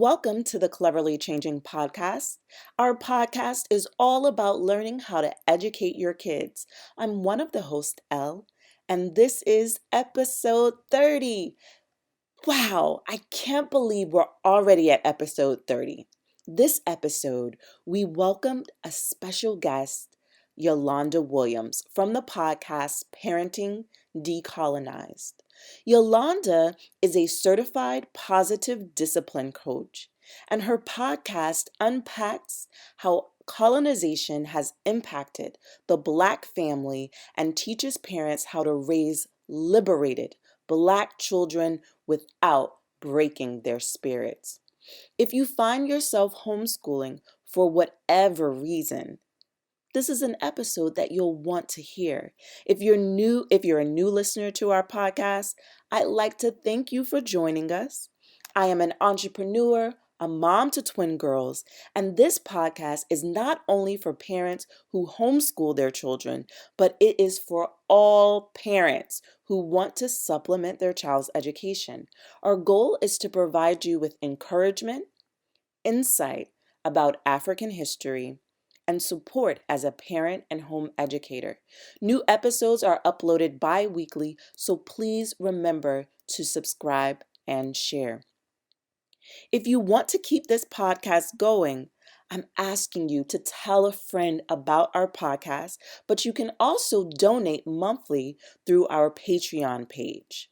Welcome to the Cleverly Changing podcast. Our podcast is all about learning how to educate your kids. I'm one of the hosts, Elle, and this is episode 30. Wow, I can't believe we're already at episode 30. This episode, we welcomed a special guest, Yolanda Williams, from the podcast Parenting Decolonized. Yolanda is a certified positive discipline coach, and her podcast unpacks how colonization has impacted the Black family and teaches parents how to raise liberated Black children without breaking their spirits. If you find yourself homeschooling for whatever reason, this is an episode that you'll want to hear. If you're a new listener to our podcast, I'd like to thank you for joining us. I am an entrepreneur, a mom to twin girls, and this podcast is not only for parents who homeschool their children, but it is for all parents who want to supplement their child's education. Our goal is to provide you with encouragement, insight about African history, and support as a parent and home educator. New episodes are uploaded bi-weekly, so please remember to subscribe and share. If you want to keep this podcast going, I'm asking you to tell a friend about our podcast, but you can also donate monthly through our Patreon page.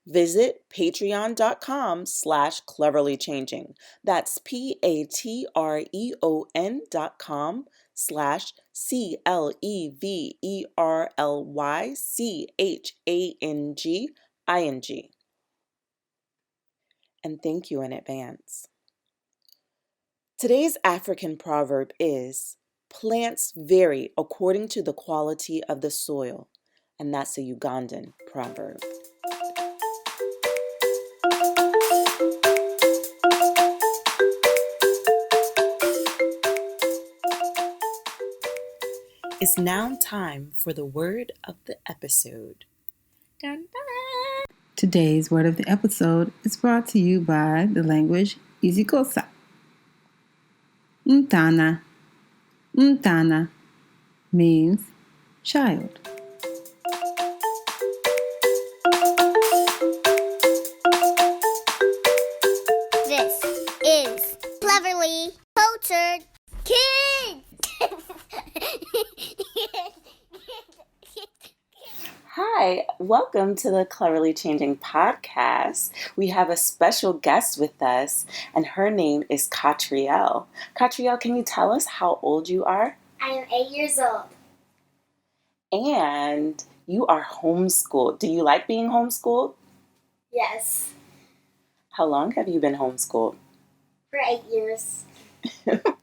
Visit patreon.com/cleverlychanging. That's patreon.com/cleverlychanging. And thank you in advance. Today's African proverb is, plants vary according to the quality of the soil, and that's a Ugandan proverb. It's now time for the word of the episode. Dun, dun. Today's word of the episode is brought to you by the language isiXhosa. Mntana. Mntana means child. This is Cleverly Cultured Kids! Hi, welcome to the Cleverly Changing podcast. We have a special guest with us, and her name is Catrielle. Catrielle, can you tell us how old you are? I am 8 years old. And you are homeschooled. Do you like being homeschooled? Yes, How long have you been homeschooled? for 8 years.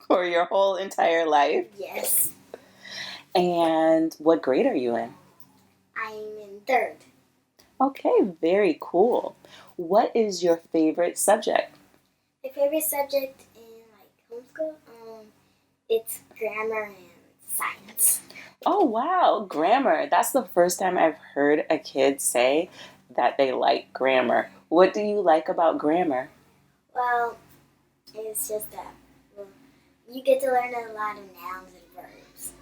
For your whole entire life? Yes, And what grade are you in? I am in 3rd. Okay, very cool. What is your favorite subject? My favorite subject in homeschool, it's grammar and science. Oh, wow, grammar. That's the first time I've heard a kid say that they like grammar. What do you like about grammar? Well, it's just that you get to learn a lot of nouns and verbs.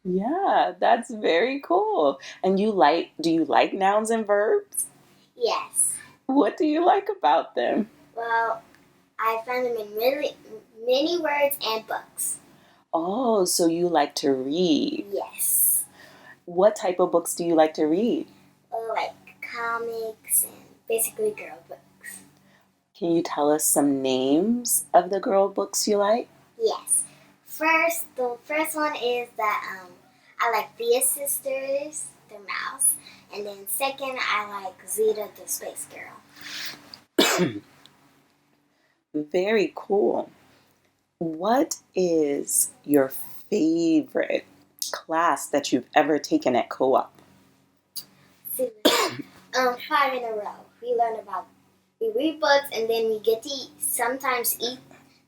Yeah, that's very cool. And do you like nouns and verbs? Yes. What do you like about them? Well, I find them in many words and books. Oh, so you like to read. Yes. What type of books do you like to read? Like comics and basically girl books. Can you tell us some names of the girl books you like? Yes. The first one is that I like Thea Sisters, the mouse, and then second I like Zeta, the space girl. Very cool. What is your favorite class that you've ever taken at co-op? 5 in a row. We read books and then we get to sometimes eat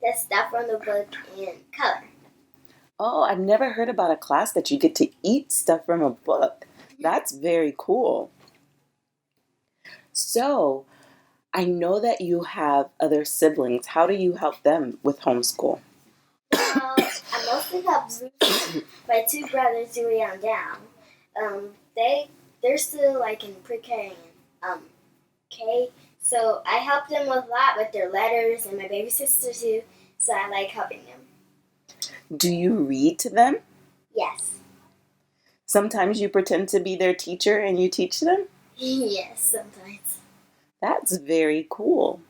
the stuff from the book in color. Oh, I've never heard about a class that you get to eat stuff from a book. That's very cool. So, I know that you have other siblings. How do you help them with homeschool? I mostly help my two brothers way on down. They're still like in pre-K and K, so I help them with a lot with their letters, and my baby sister too. So I like helping them. Do you read to them? Yes. Sometimes you pretend to be their teacher and you teach them? Yes, sometimes. That's very cool.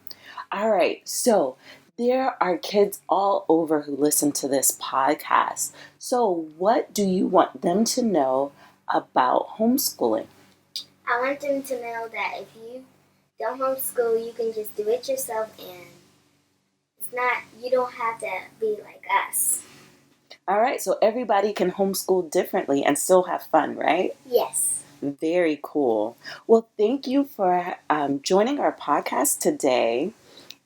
All right, so there are kids all over who listen to this podcast. So, what do you want them to know about homeschooling? I want them to know that if you don't homeschool, you can just do it yourself, and you don't have to be like us. All right, so everybody can homeschool differently and still have fun, right? Yes. Very cool. Well, thank you for joining our podcast today.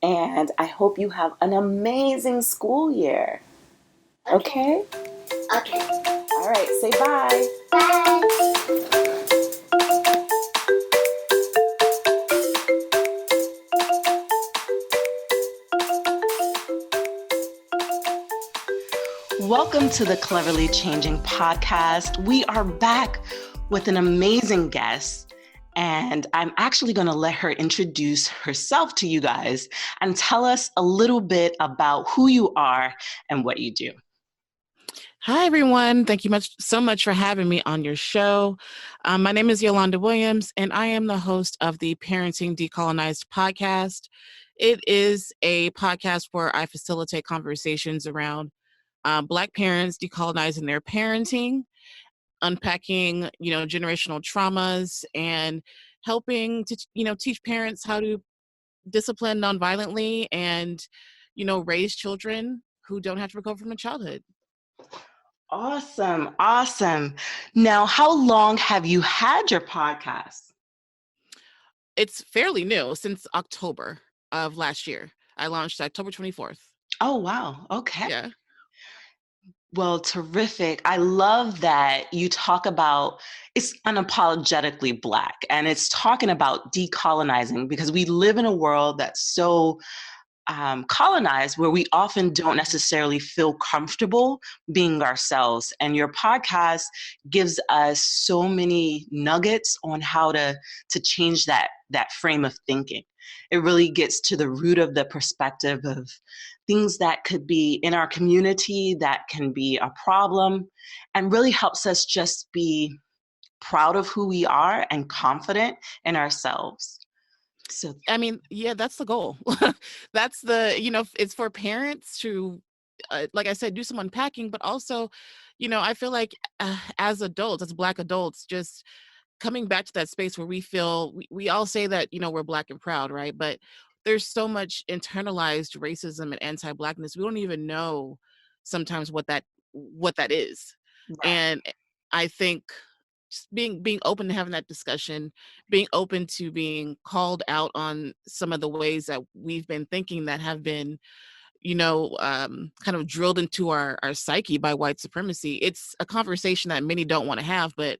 And I hope you have an amazing school year. Okay? Okay. All right, say bye. Bye. Welcome to the Cleverly Changing podcast. We are back with an amazing guest, and I'm actually going to let her introduce herself to you guys and tell us a little bit about who you are and what you do. Hi, everyone. Thank you so much for having me on your show. My name is Yolanda Williams, and I am the host of the Parenting Decolonized podcast. It is a podcast where I facilitate conversations around Black parents decolonizing their parenting, unpacking, generational traumas, and helping to, teach parents how to discipline nonviolently and, raise children who don't have to recover from a childhood. Awesome. Awesome. Now, how long have you had your podcast? It's fairly new, since October of last year. I launched October 24th. Oh, wow. Okay. Yeah. Well, terrific. I love that you talk about it's unapologetically Black, and it's talking about decolonizing, because we live in a world that's so colonized, where we often don't necessarily feel comfortable being ourselves. And your podcast gives us so many nuggets on how to change that frame of thinking. It really gets to the root of the perspective of things that could be in our community that can be a problem, and really helps us just be proud of who we are and confident in ourselves. So, I mean, yeah, that's the goal. That's it's for parents to, like I said, do some unpacking, but also, I feel like as adults, as Black adults, just coming back to that space where we feel we all say that, we're Black and proud, right? But there's so much internalized racism and anti-Blackness. We don't even know sometimes what that is. right. And I think just being open to having that discussion, being open to being called out on some of the ways that we've been thinking that have been, kind of drilled into our psyche by white supremacy. It's a conversation that many don't want to have, but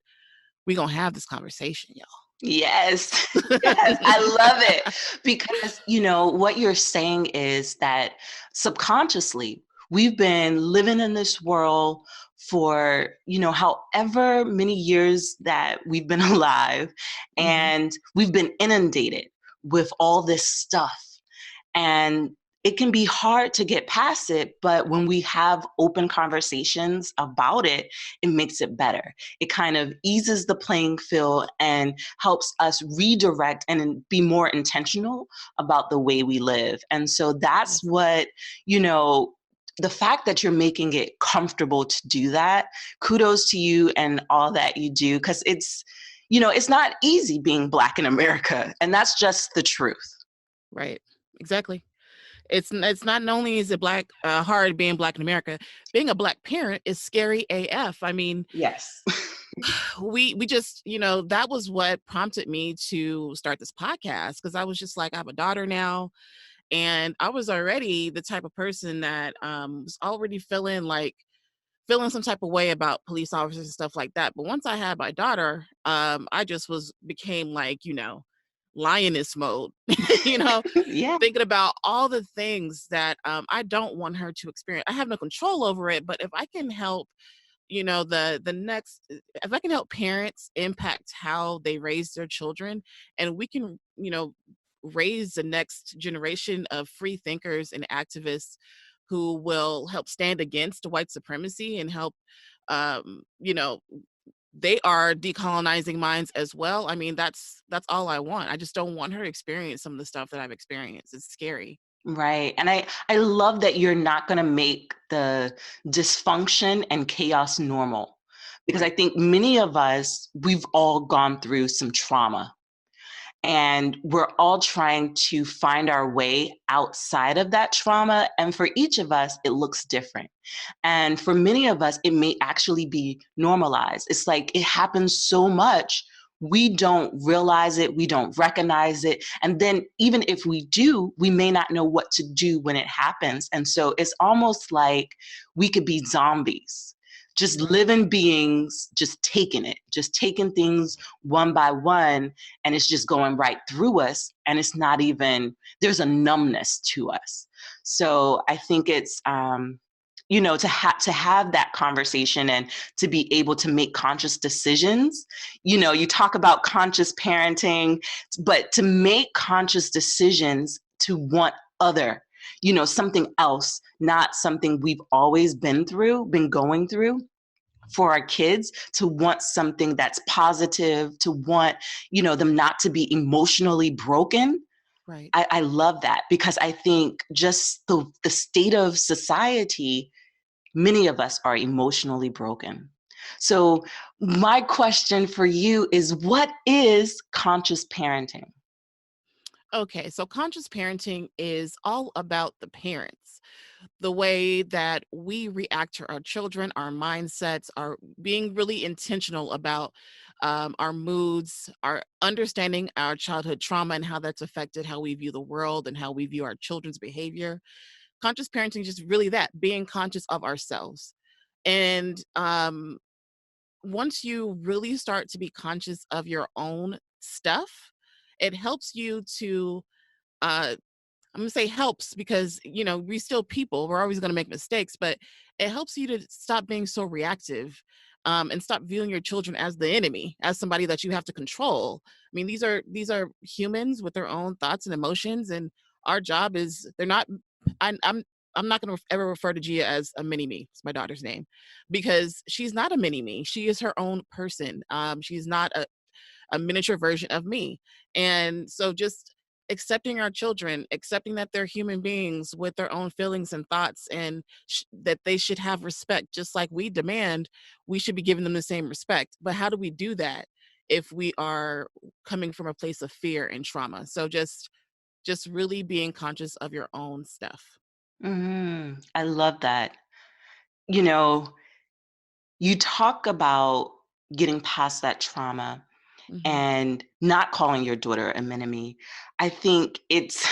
we're going to have this conversation, y'all. Yes, yes, I love it, because what you're saying is that subconsciously we've been living in this world for however many years that we've been alive, and we've been inundated with all this stuff, and it can be hard to get past it, but when we have open conversations about it, it makes it better. It kind of eases the playing field and helps us redirect and be more intentional about the way we live. And so that's what, the fact that you're making it comfortable to do that, kudos to you and all that you do, because it's not easy being Black in America, and that's just the truth. Right. Exactly. It's not only is it hard being Black in America, being a Black parent is scary AF. I mean, Yes. we just, that was what prompted me to start this podcast, because I was just like, I have a daughter now, and I was already the type of person that was already feeling some type of way about police officers and stuff like that. But once I had my daughter, I just became like, lioness mode, you know, Yeah. thinking about all the things that I don't want her to experience. I have no control over it, but if I can help, the next, if I can help parents impact how they raise their children, and we can, raise the next generation of free thinkers and activists who will help stand against white supremacy and help, um, you know, they are decolonizing minds as well. I mean, that's all I want. I just don't want her to experience some of the stuff that I've experienced. It's scary. Right. And I love that you're not going to make the dysfunction and chaos normal, because I Right. think many of us, we've all gone through some trauma, and we're all trying to find our way outside of that trauma. And for each of us, it looks different. And for many of us, it may actually be normalized. It's like it happens so much, we don't realize it, we don't recognize it. And then even if we do, we may not know what to do when it happens. And so it's almost like we could be zombies, just Right. living beings, just taking it, just taking things one by one, and it's just going right through us. And it's not even, there's a numbness to us. So I think it's, to have that conversation and to be able to make conscious decisions. You talk about conscious parenting, but to make conscious decisions to want other, something else, not something we've always been going through, for our kids, to want something that's positive, to want, them not to be emotionally broken. Right. I love that, because I think just the state of society, many of us are emotionally broken. So my question for you is, what is conscious parenting? Okay, so conscious parenting is all about the parents, the way that we react to our children, our mindsets, our being really intentional about our moods, our understanding our childhood trauma and how that's affected how we view the world and how we view our children's behavior. Conscious parenting is just really that, being conscious of ourselves. And once you really start to be conscious of your own stuff, it helps you to uh, I'm gonna say helps because we still people. We're always gonna make mistakes, but it helps you to stop being so reactive, and stop viewing your children as the enemy, as somebody that you have to control. I mean, these are humans with their own thoughts and emotions, and our job is they're not. I'm not gonna ever refer to Gia as a mini me. It's my daughter's name, because she's not a mini me. She is her own person. She's not a miniature version of me. And so just accepting our children, accepting that they're human beings with their own feelings and thoughts, and that they should have respect just like we demand, we should be giving them the same respect. But how do we do that if we are coming from a place of fear and trauma? So just really being conscious of your own stuff. I love that. You know, you talk about getting past that trauma Hmm. and not calling your daughter a mini. I think it's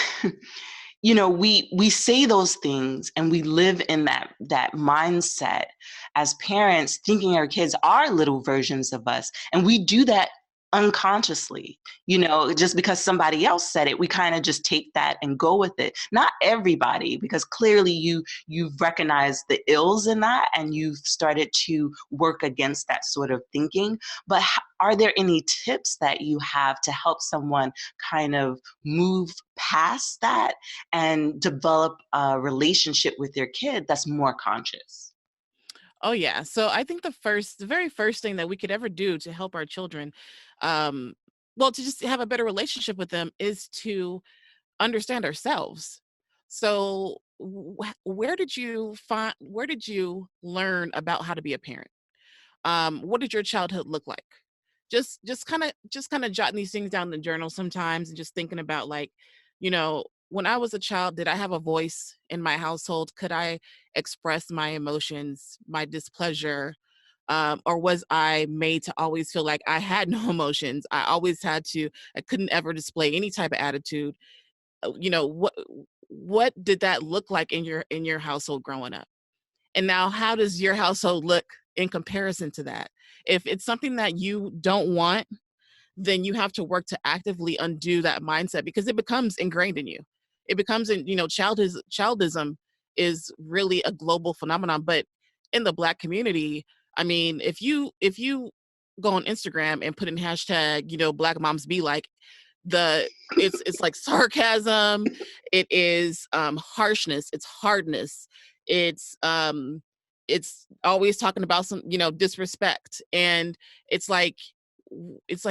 we say those things, and we live in that mindset as parents, thinking our kids are little versions of us, and we do that unconsciously. Just because somebody else said it, we kind of just take that and go with it. Not everybody, because clearly you've recognized the ills in that, and you've started to work against that sort of thinking. But are there any tips that you have to help someone kind of move past that and develop a relationship with their kid that's more conscious? Oh yeah. So I think the very first thing that we could ever do to help our children, um, well, to just have a better relationship with them, is to understand ourselves. So where did you learn about how to be a parent? What did your childhood look like? Just kind of jotting these things down in the journal sometimes, and just thinking about, like, when I was a child, did I have a voice in my household? Could I express my emotions, my displeasure? Or was I made to always feel like I had no emotions? I couldn't ever display any type of attitude. What did that look like in your household growing up? And now how does your household look in comparison to that? If it's something that you don't want, then you have to work to actively undo that mindset, because it becomes ingrained in you. It becomes childism is really a global phenomenon. But in the Black community, I mean, if you go on Instagram and put in hashtag, Black moms be like, it's like sarcasm, it is harshness, it's hardness, it's always talking about some disrespect, and it's like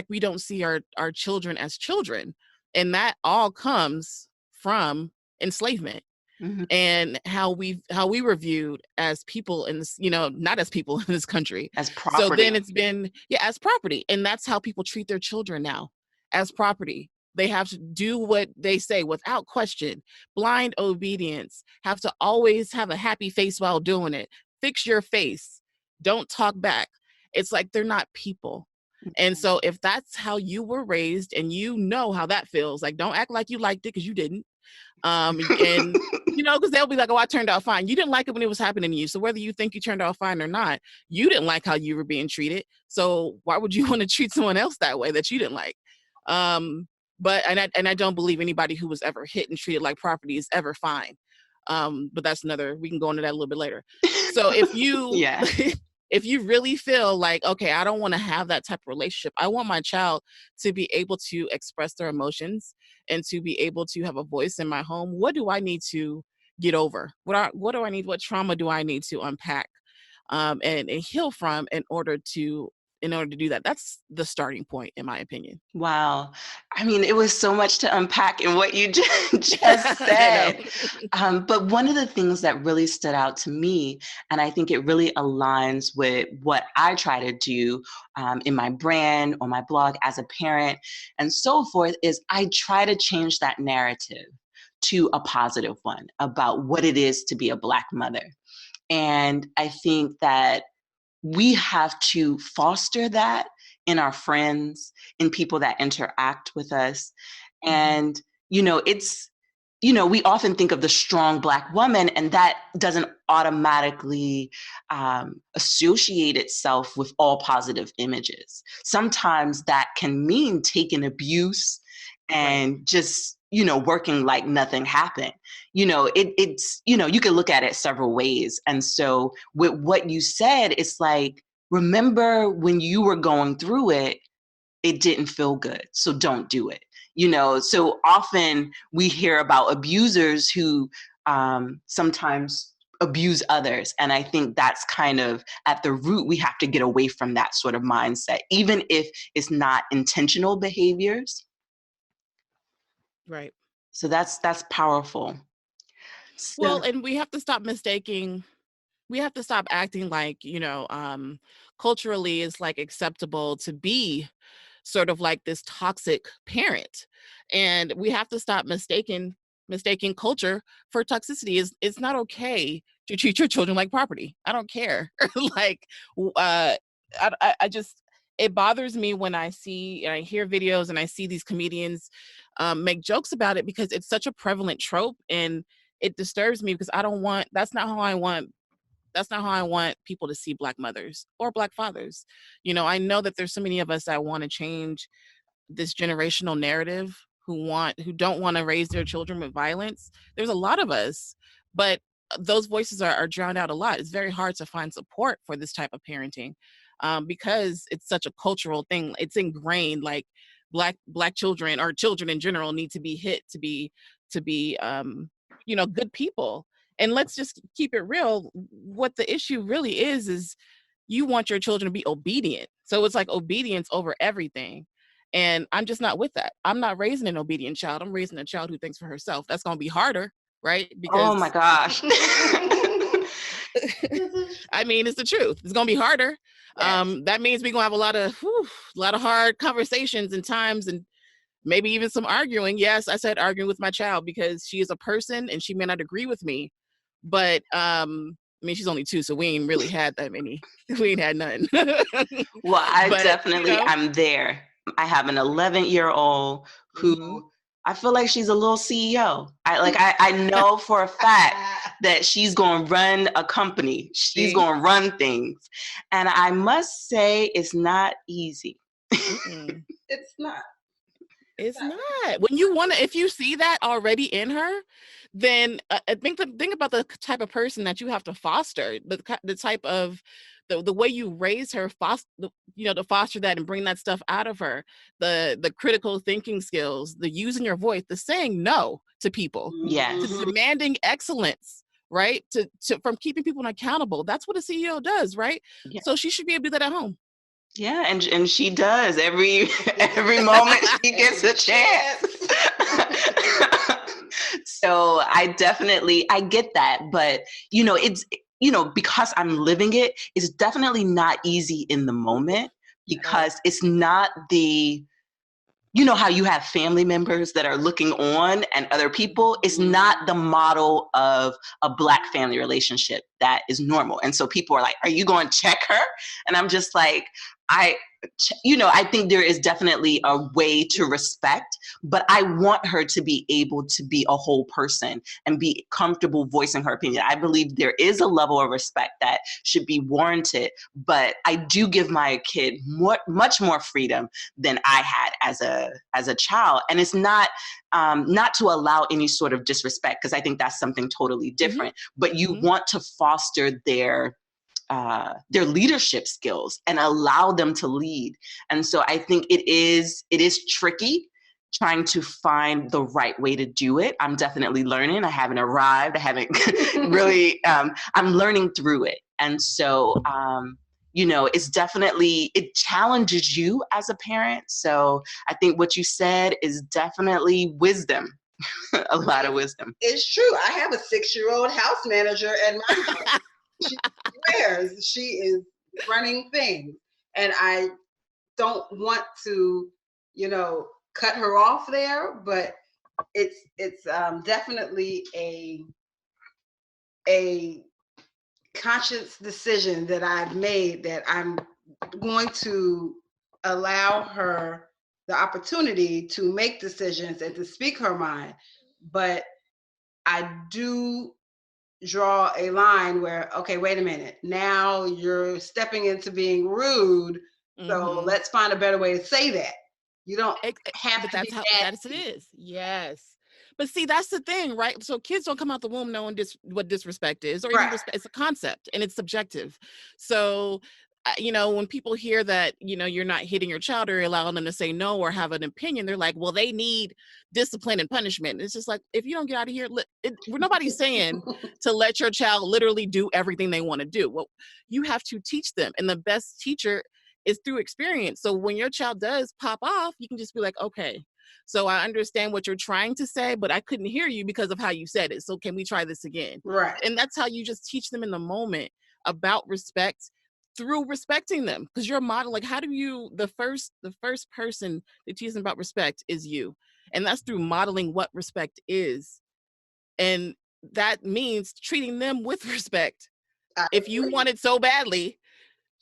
we don't see our children as children, and that all comes from enslavement. Mhm. And how we were viewed as people in this, not as people in this country. As So property. then it's been, as property. And that's how people treat their children now, as property. They have to do what they say without question, blind obedience, have to always have a happy face while doing it. Fix your face. Don't talk back. It's like they're not people. And so if that's how you were raised and you know how that feels, like, don't act like you liked it, because you didn't. And because they'll be like, oh, I turned out fine. You didn't like it when it was happening to you. So whether you think you turned out fine or not, you didn't like how you were being treated. So why would you want to treat someone else that way that you didn't like? But I don't believe anybody who was ever hit and treated like property is ever fine. But that's we can go into that a little bit later. So if you Yeah. if you really feel like, okay, I don't want to have that type of relationship, I want my child to be able to express their emotions and to be able to have a voice in my home, what do I need to get over? What trauma do I need to unpack and heal from in order to do that? That's the starting point, in my opinion. Wow. I mean, it was so much to unpack in what you just I said. But one of the things that really stood out to me, and I think it really aligns with what I try to do in my brand, on my blog, as a parent, and so forth, is I try to change that narrative to a positive one about what it is to be a Black mother. And I think that we have to foster that in our friends, in people that interact with us. And, we often think of the strong Black woman, and that doesn't automatically associate itself with all positive images. Sometimes that can mean taking abuse and just, working like nothing happened. It's, you can look at it several ways. And so with what you said, it's like, remember when you were going through it, it didn't feel good. So don't do it. So often we hear about abusers who sometimes abuse others. And I think that's kind of at the root, we have to get away from that sort of mindset, even if it's not intentional behaviors. Right. So that's powerful. Well, and we have to stop acting like, culturally it's like acceptable to be sort of like this toxic parent. And we have to stop mistaking culture for toxicity. It's not okay to treat your children like property. I don't care. Like, I just, it bothers me when I see and I hear videos and I see these comedians make jokes about it, because it's such a prevalent trope, and it disturbs me, because that's not how I want people to see Black mothers or Black fathers. I know that there's so many of us that want to change this generational narrative, who don't want to raise their children with violence. There's a lot of us, but those voices are drowned out a lot. It's very hard to find support for this type of parenting, because it's such a cultural thing. It's ingrained, like black children, or children in general, need to be hit to be good people. And let's just keep it real. What the issue really is you want your children to be obedient. So it's like obedience over everything. And I'm just not with that. I'm not raising an obedient child. I'm raising a child who thinks for herself. That's going to be harder, right? Because, oh my gosh. I mean, it's the truth. It's going to be harder. Yes. That means we're going to have a lot of hard conversations and times, and maybe even some arguing. Yes, I said arguing with my child, because she is a person and she may not agree with me. But I mean, she's only 2, so we ain't really had that many. We ain't had none. Well, I'm there. I have an 11-year-old who I feel like she's a little CEO. I know for a fact that she's going to run a company. She's going to run things. And I must say, it's not easy. It's not. It's not. When you want to, if you see that already in her, then think about the type of person that you have to foster, the type of the way you raise her, to foster that and bring that stuff out of her, the critical thinking skills, the using your voice, the saying no to people, Yes. to demanding excellence, right? To from keeping people accountable. That's what a CEO does, right? Yeah. So she should be able to do that at home. Yeah, and she does every moment she gets a chance. So I get that, but it's because I'm living it, it's definitely not easy in the moment, because it's not how you have family members that are looking on and other people. It's not the model of a Black family relationship that is normal. And so people are like, are you going to check her? And I'm just like, I think there is definitely a way to respect, but I want her to be able to be a whole person and be comfortable voicing her opinion. I believe there is a level of respect that should be warranted, but I do give my kid much more freedom than I had as a child. And it's not to allow any sort of disrespect, because I think that's something totally different, but you want to foster their leadership skills and allow them to lead. And so I think it is tricky trying to find the right way to do it. I'm definitely learning. I haven't arrived. I haven't really, I'm learning through it. And so, it's definitely, it challenges you as a parent. So I think what you said is definitely wisdom. A lot of wisdom. It's true. I have a 6-year-old house manager at my house. She swears she is running things, and I don't want to, cut her off there, but it's definitely a conscious decision that I've made, that I'm going to allow her the opportunity to make decisions and to speak her mind, but I do draw a line where, okay, wait a minute, now you're stepping into being rude, so let's find a better way to say that. You don't have to be That's it is. Yes. But see, that's the thing, right? So kids don't come out the womb knowing what disrespect is, or even respect. It's a concept and it's subjective. So, when people hear that, you're not hitting your child or allowing them to say no or have an opinion, they're like, well, they need discipline and punishment. It's just like, if you don't get out of here, nobody's saying to let your child literally do everything they want to do. Well, you have to teach them. And the best teacher is through experience. So when your child does pop off, you can just be like, okay, so I understand what you're trying to say, but I couldn't hear you because of how you said it. So can we try this again? Right. And that's how you just teach them in the moment about respect, through respecting them. Because you're a model. Like, how do you, the first person that teaches them about respect is you. And that's through modeling what respect is. And that means treating them with respect. If you want it so badly,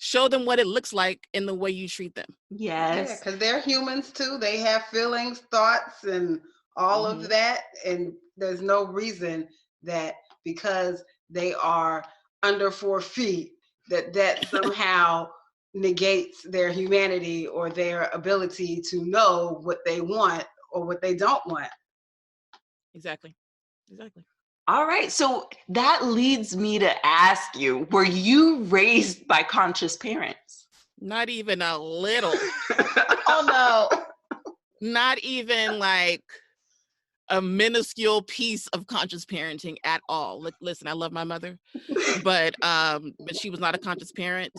show them what it looks like in the way you treat them. Yes. Yeah, because they're humans too. They have feelings, thoughts, and all of that. And there's no reason that because they are under 4 feet, that somehow negates their humanity or their ability to know what they want or what they don't want. Exactly. All right. So that leads me to ask you, were you raised by conscious parents? Not even a little. Oh, no. Not even like a minuscule piece of conscious parenting at all. Listen, I love my mother, but she was not a conscious parent.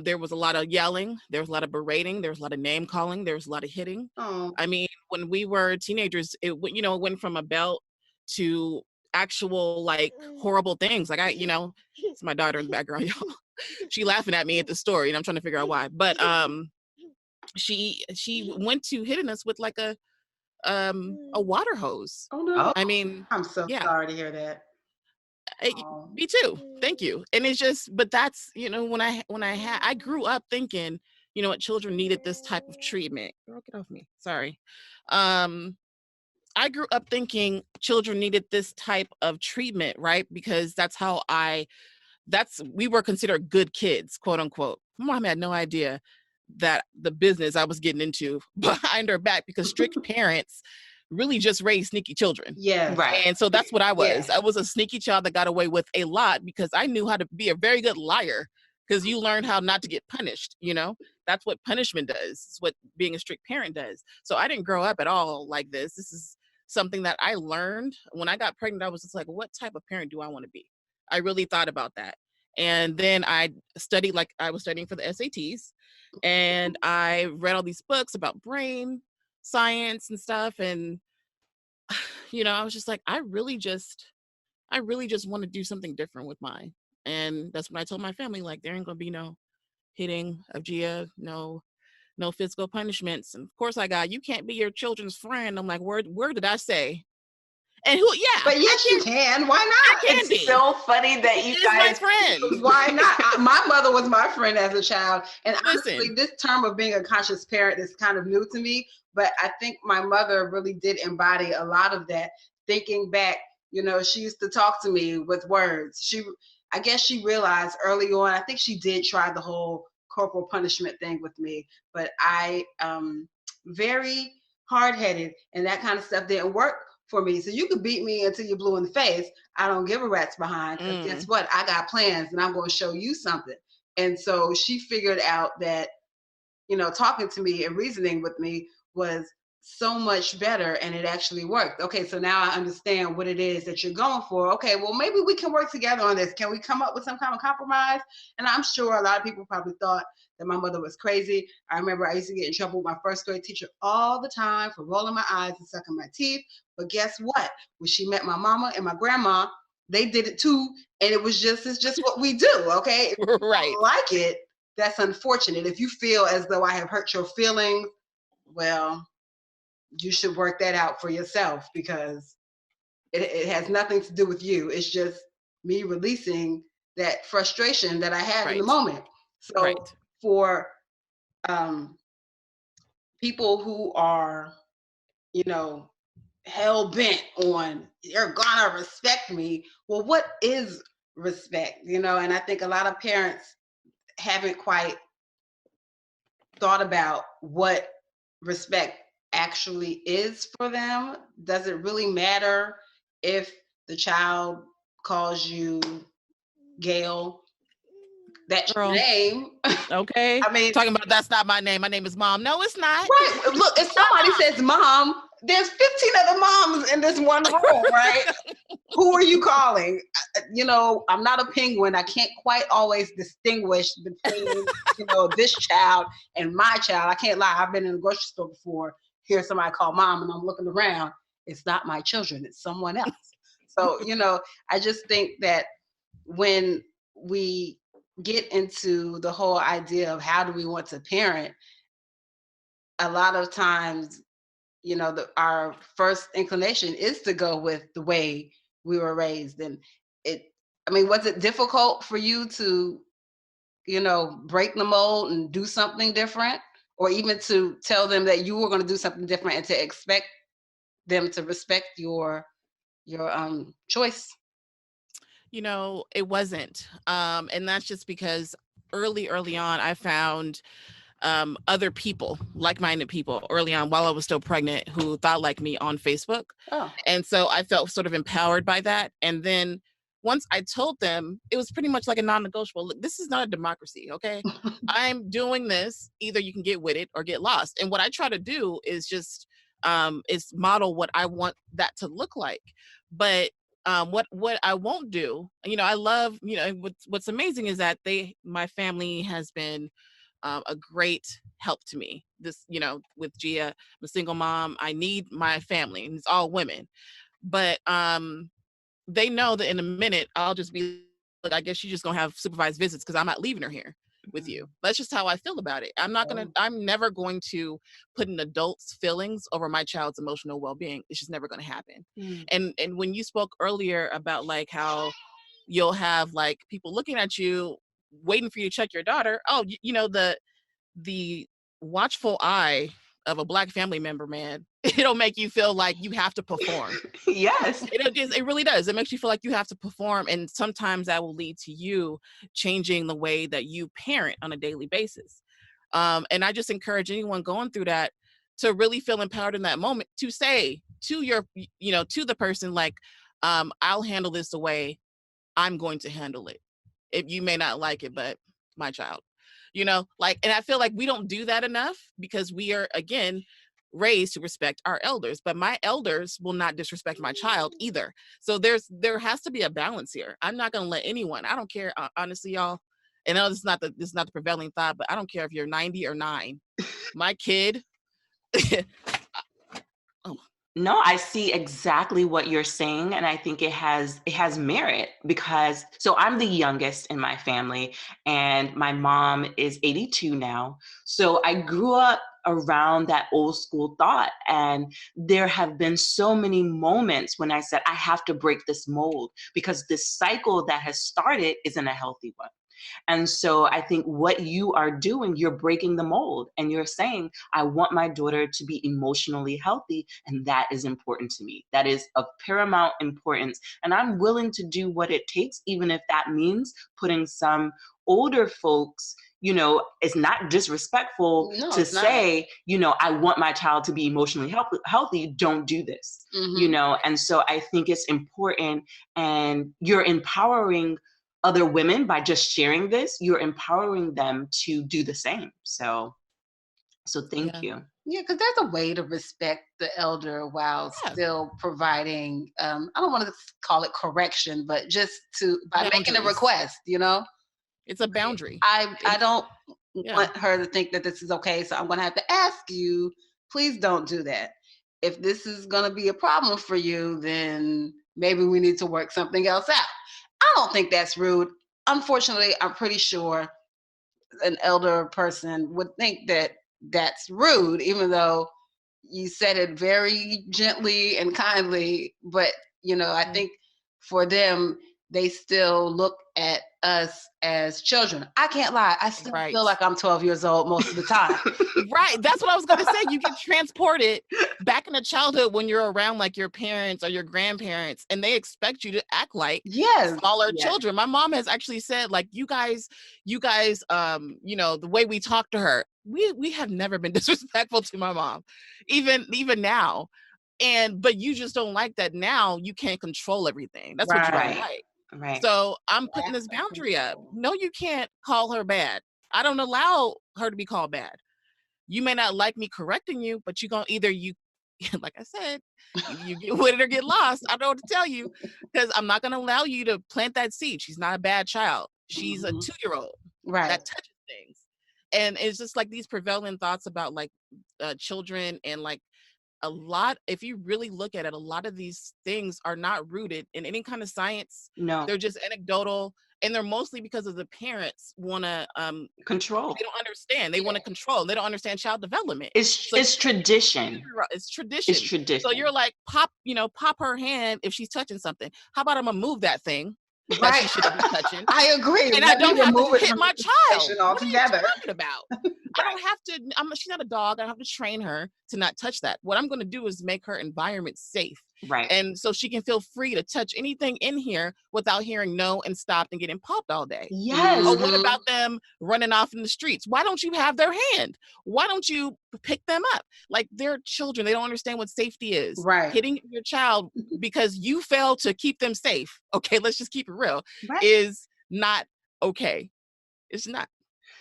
There was a lot of yelling. There was a lot of berating. There was a lot of name calling. There was a lot of hitting. Oh. I mean, when we were teenagers, it went from a belt to actual like horrible things. Like it's my daughter in the background, y'all. She laughing at me at the story, and I'm trying to figure out why. But she went to hitting us with like a water hose. Oh no! I mean, I'm so sorry to hear that. Me too. Thank you. And it's just, but that's when I grew up thinking, what, children needed this type of treatment. Girl, get off me. Sorry. I grew up thinking children needed this type of treatment, right? Because that's how we were considered good kids, quote unquote. My mom had no idea that the business I was getting into behind her back, because strict parents really just raise sneaky children. Yes. Right. And so that's what I was. Yes. I was a sneaky child that got away with a lot because I knew how to be a very good liar, because you learn how not to get punished, you know? That's what punishment does. It's what being a strict parent does. So I didn't grow up at all like this. This is something that I learned when I got pregnant. I was just like, what type of parent do I want to be? I really thought about that. And then I studied, like I was studying for the SATs, and I read all these books about brain science and stuff. And, you know, I was just like, I really just want to do something different with mine. And that's when I told my family, like, there ain't gonna be no hitting of Gia, no physical punishments. And of course I got, you can't be your children's friend. I'm like, where did I say? And who, yeah. But yes, you can. Why not? I can be. It's so funny that you She's guys. my friend. Why not? My mother was my friend as a child. And Listen. honestly, this term of being a conscious parent is kind of new to me. But I think my mother really did embody a lot of that. Thinking back, you know, she used to talk to me with words. I guess she realized early on, I think she did try the whole corporal punishment thing with me. But I very hard-headed, and that kind of stuff didn't work for me. So you could beat me until you're blue in the face. I don't give a rat's behind, because guess what? I got plans, and I'm going to show you something. And so she figured out that, you know, talking to me and reasoning with me was so much better, and it actually worked. Okay, so now I understand what it is that you're going for. Okay, well, maybe we can work together on this. Can we come up with some kind of compromise? And I'm sure a lot of people probably thought that my mother was crazy. I remember I used to get in trouble with my first grade teacher all the time for rolling my eyes and sucking my teeth. But guess what? When she met my mama and my grandma, they did it too. And it's just what we do, okay? If you Right. don't like it, that's unfortunate. If you feel as though I have hurt your feelings, well, you should work that out for yourself, because it has nothing to do with you. It's just me releasing that frustration that I had in the moment. So for people who are, you know, hell bent on you're gonna respect me, well, what is respect? You know, and I think a lot of parents haven't quite thought about what respect actually is for them. Does it really matter if the child calls you Gail? That's Girl. your name. Okay. I mean, talking about that's not my name. My name is Mom. No, it's not. Right. Look, if somebody says mom, there's 15 other moms in this one room, right? Who are you calling? You know, I'm not a penguin. I can't quite always distinguish between, you know, this child and my child. I can't lie. I've been in a grocery store before, hear somebody call mom, and I'm looking around. It's not my children. It's someone else. So, you know, I just think that when we get into the whole idea of how do we want to parent, a lot of times, you know, our first inclination is to go with the way we were raised. And was it difficult for you to, you know, break the mold and do something different, or even to tell them that you were going to do something different and to expect them to respect your choice? You know, it wasn't. And that's just because early on, I found other people, like-minded people early on while I was still pregnant, who thought like me on Facebook. Oh. And so I felt sort of empowered by that. And then once I told them, it was pretty much like a non-negotiable. Look, this is not a democracy, okay? I'm doing this. Either you can get with it or get lost. And what I try to do is just is model what I want that to look like. But what I won't do, you know, I love, you know, what's amazing is that my family has been a great help to me. This, you know, with Gia, I'm a single mom. I need my family, and it's all women. But they know that in a minute I'll just be like, I guess you're just gonna have supervised visits because I'm not leaving her here with you. That's just how I feel about it. I'm never going to put an adult's feelings over my child's emotional well-being. It's just never going to happen. And when you spoke earlier about like how you'll have like people looking at you waiting for you to check your daughter. Oh, you know, the watchful eye of a Black family member, man, it'll make you feel like you have to perform. Yes. It really does. It makes you feel like you have to perform. And sometimes that will lead to you changing the way that you parent on a daily basis. And I just encourage anyone going through that to really feel empowered in that moment to say to your, to the person, like, I'll handle this the way I'm going to handle it. If you may not like it, but my child, like, and I feel like we don't do that enough because we are, again, raised to respect our elders, but my elders will not disrespect my child either. So there has to be a balance here. I'm not going to let anyone, I don't care, honestly, y'all. And I know this is not the prevailing thought, but I don't care if you're 90 or 9. My kid. Oh. No, I see exactly what you're saying, and I think it has merit, because so I'm the youngest in my family, and my mom is 82 now. So I grew up around that old school thought, and there have been so many moments when I said I have to break this mold because this cycle that has started isn't a healthy one. And so I think what you are doing, you're breaking the mold and you're saying, I want my daughter to be emotionally healthy. And that is important to me. That is of paramount importance. And I'm willing to do what it takes, even if that means putting some older folks, it's not disrespectful to say, I want my child to be emotionally healthy. Don't do this, And so I think it's important, and you're empowering other women by just sharing this. You're empowering them to do the same. So thank you. Yeah, because there's a way to respect the elder while still providing, I don't want to call it correction, but just by making a request, It's a boundary. I don't want her to think that this is okay, so I'm going to have to ask you, please don't do that. If this is going to be a problem for you, then maybe we need to work something else out. I don't think that's rude. Unfortunately, I'm pretty sure an elder person would think that that's rude, even though you said it very gently and kindly. But, I think for them, they still look at us as children. I can't lie. I still feel like I'm 12 years old most of the time. Right. That's what I was going to say. You get transported back into childhood when you're around like your parents or your grandparents, and they expect you to act like smaller children. My mom has actually said, like, you guys, the way we talk to her, we have never been disrespectful to my mom, even now. But you just don't like that now. You can't control everything. That's what you don't like. Right. So I'm putting this boundary up. No, you can't call her bad. I don't allow her to be called bad. You may not like me correcting you, but you're going to either like I said, you get with it or get lost. I don't know what to tell you, because I'm not going to allow you to plant that seed. She's not a bad child. She's a 2-year-old that touches things. And it's just like these prevailing thoughts about like children, and like a lot, if you really look at it, a lot of these things are not rooted in any kind of science. No. They're just anecdotal, and they're mostly because of the parents want to control. They don't understand. They want to control. They don't understand child development. It's tradition. It's tradition. It's tradition. So you're like, pop her hand if she's touching something. How about I'm gonna move that thing that she shouldn't be touching? I agree. And I don't have to hit my child. Altogether. What are you talking about? I don't have to. She's not a dog. I don't have to train her to not touch that. What I'm going to do is make her environment safe. Right. And so she can feel free to touch anything in here without hearing no and stopped and getting popped all day. Yes. Or what about them running off in the streets? Why don't you have their hand? Why don't you pick them up? Like, they're children. They don't understand what safety is. Right. Hitting your child because you failed to keep them safe. Okay, let's just keep it real. Is not okay. It's not.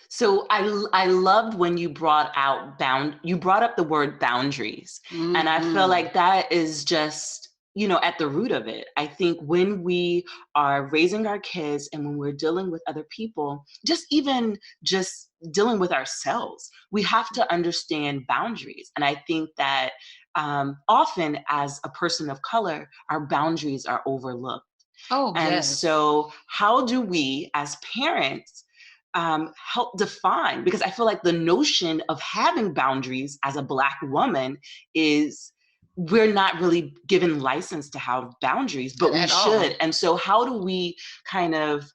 So I loved when you brought up the word boundaries. Mm-hmm. And I feel like that is just, at the root of it. I think when we are raising our kids and when we're dealing with other people, just dealing with ourselves, we have to understand boundaries. And I think that often as a person of color, our boundaries are overlooked. And so how do we as parents help define, because I feel like the notion of having boundaries as a Black woman is we're not really given license to have boundaries, but we should. And so how do we kind of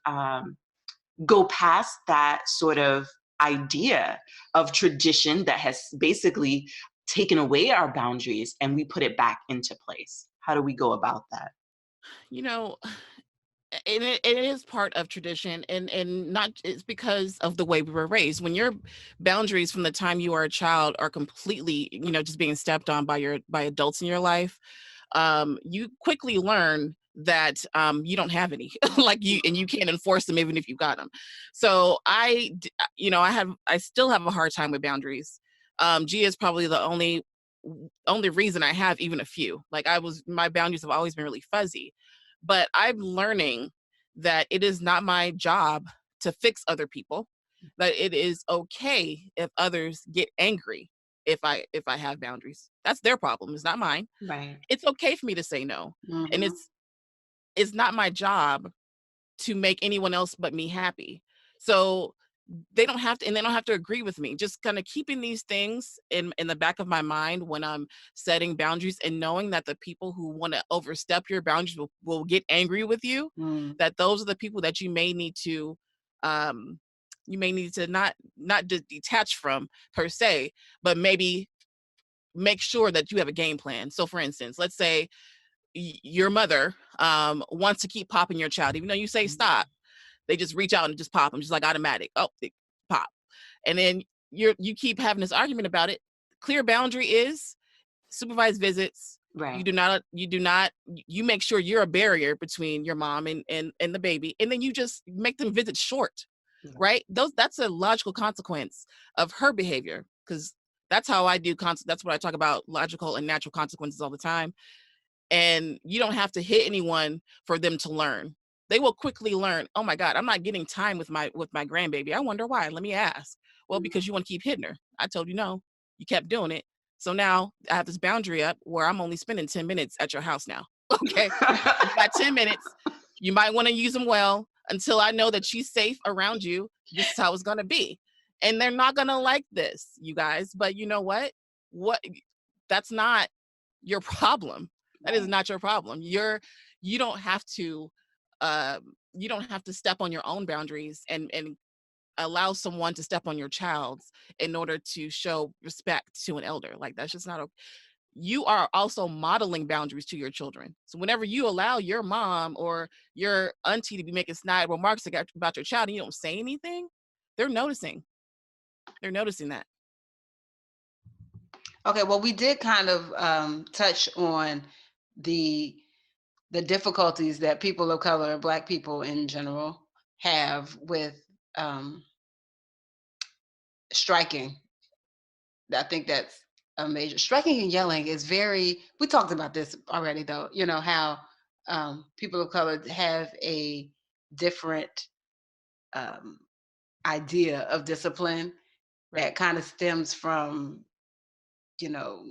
go past that sort of idea of tradition that has basically taken away our boundaries and we put it back into place? How do we go about that? and it is part of tradition, and not, it's because of the way we were raised. When your boundaries from the time you are a child are completely, just being stepped on by adults in your life, you quickly learn that you don't have any, like and you can't enforce them even if you got them. So I still have a hard time with boundaries. Gia is probably the only reason I have even a few. Like, my boundaries have always been really fuzzy, but I'm learning that it is not my job to fix other people, that it is okay if others get angry if I have boundaries. That's their problem, it's not mine. Right. It's okay for me to say no. And Mhm. it's not my job to make anyone else but me happy. So they don't have to, and they don't have to agree with me. Just kind of keeping these things in the back of my mind when I'm setting boundaries, and knowing that the people who want to overstep your boundaries will get angry with you. That those are the people that you may need to not just detach from per se, but maybe make sure that you have a game plan. So for instance, let's say your mother wants to keep popping your child, even though you say stop. They just reach out and just pop them, just like automatic. Oh, they pop. And then you keep having this argument about it. Clear boundary is supervised visits. Right. You make sure you're a barrier between your mom and the baby, and then you just make them visit short. Right? That's a logical consequence of her behavior, because that's how I do that's what I talk about, logical and natural consequences, all the time. And you don't have to hit anyone for them to learn. They will quickly learn, oh my God, I'm not getting time with my grandbaby. I wonder why. Let me ask. Well, because you want to keep hitting her. I told you no. You kept doing it. So now I have this boundary up where I'm only spending 10 minutes at your house now. Okay. You got 10 minutes. You might want to use them well until I know that she's safe around you. This is how it's going to be. And they're not going to like this, you guys. But you know what? That's not your problem. That is not your problem. You don't have to step on your own boundaries and allow someone to step on your child's in order to show respect to an elder. Like, that's just not you are also modeling boundaries to your children. So whenever you allow your mom or your auntie to be making snide remarks about your child and you don't say anything, they're noticing. They're noticing that. Okay, well, we did kind of touch on the difficulties that people of color, Black people in general, have with striking. I think that's a major. Striking and yelling is very. We talked about this already, though. You know how people of color have a different idea of discipline that kind of stems from,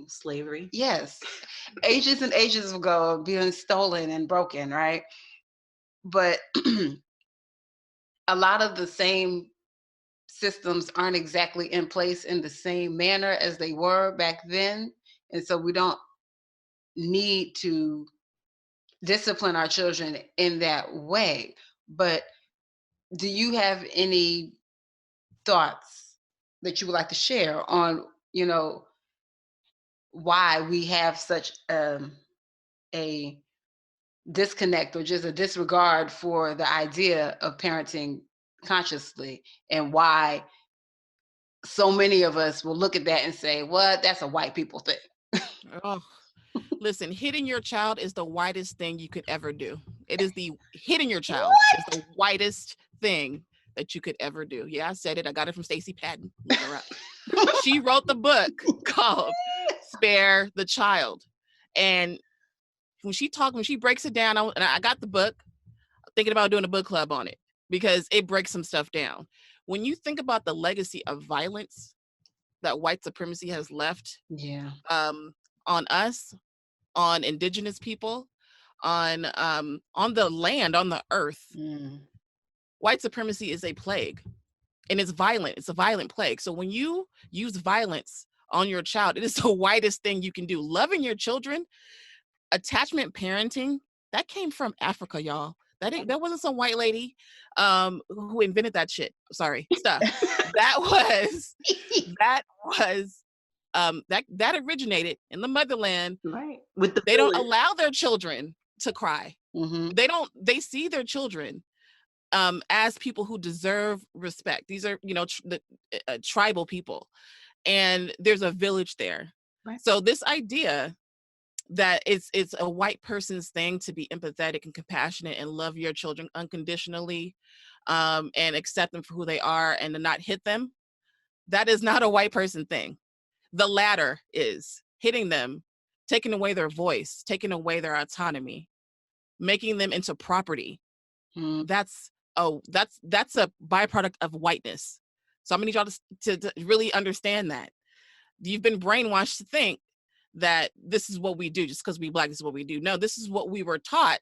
slavery. Yes, ages and ages ago, being stolen and broken, right? But a lot of the same systems aren't exactly in place in the same manner as they were back then. And so we don't need to discipline our children in that way. But do you have any thoughts that you would like to share on, why we have such a disconnect or just a disregard for the idea of parenting consciously, and why so many of us will look at that and say, well, that's a white people thing? Oh, listen, hitting your child is the whitest thing you could ever do. Hitting your child is the whitest thing that you could ever do. Yeah, I said it. I got it from Stacey Patton. Look her up. She wrote the book called Spare the Child. And when she breaks it down, and I got the book, thinking about doing a book club on it because it breaks some stuff down. When you think about the legacy of violence that white supremacy has left on us, on indigenous people, on the land, on the earth, white supremacy is a plague, and it's violent. It's a violent plague. So when you use violence on your child, it is the whitest thing you can do. Loving your children, attachment parenting, that came from Africa, y'all. That wasn't some white lady who invented that shit. Sorry, stuff. that originated in the motherland. Right. They don't allow their children to cry. Mm-hmm. They see their children as people who deserve respect. These are, tribal people, and there's a village there. Right. So this idea that it's a white person's thing to be empathetic and compassionate and love your children unconditionally, and accept them for who they are and to not hit them, that is not a white person thing. The latter is hitting them, taking away their voice, taking away their autonomy, making them into property. Mm-hmm. That's a byproduct of whiteness. So I'm gonna need y'all to really understand that. You've been brainwashed to think that this is what we do just because we Black. This is what we do. No, this is what we were taught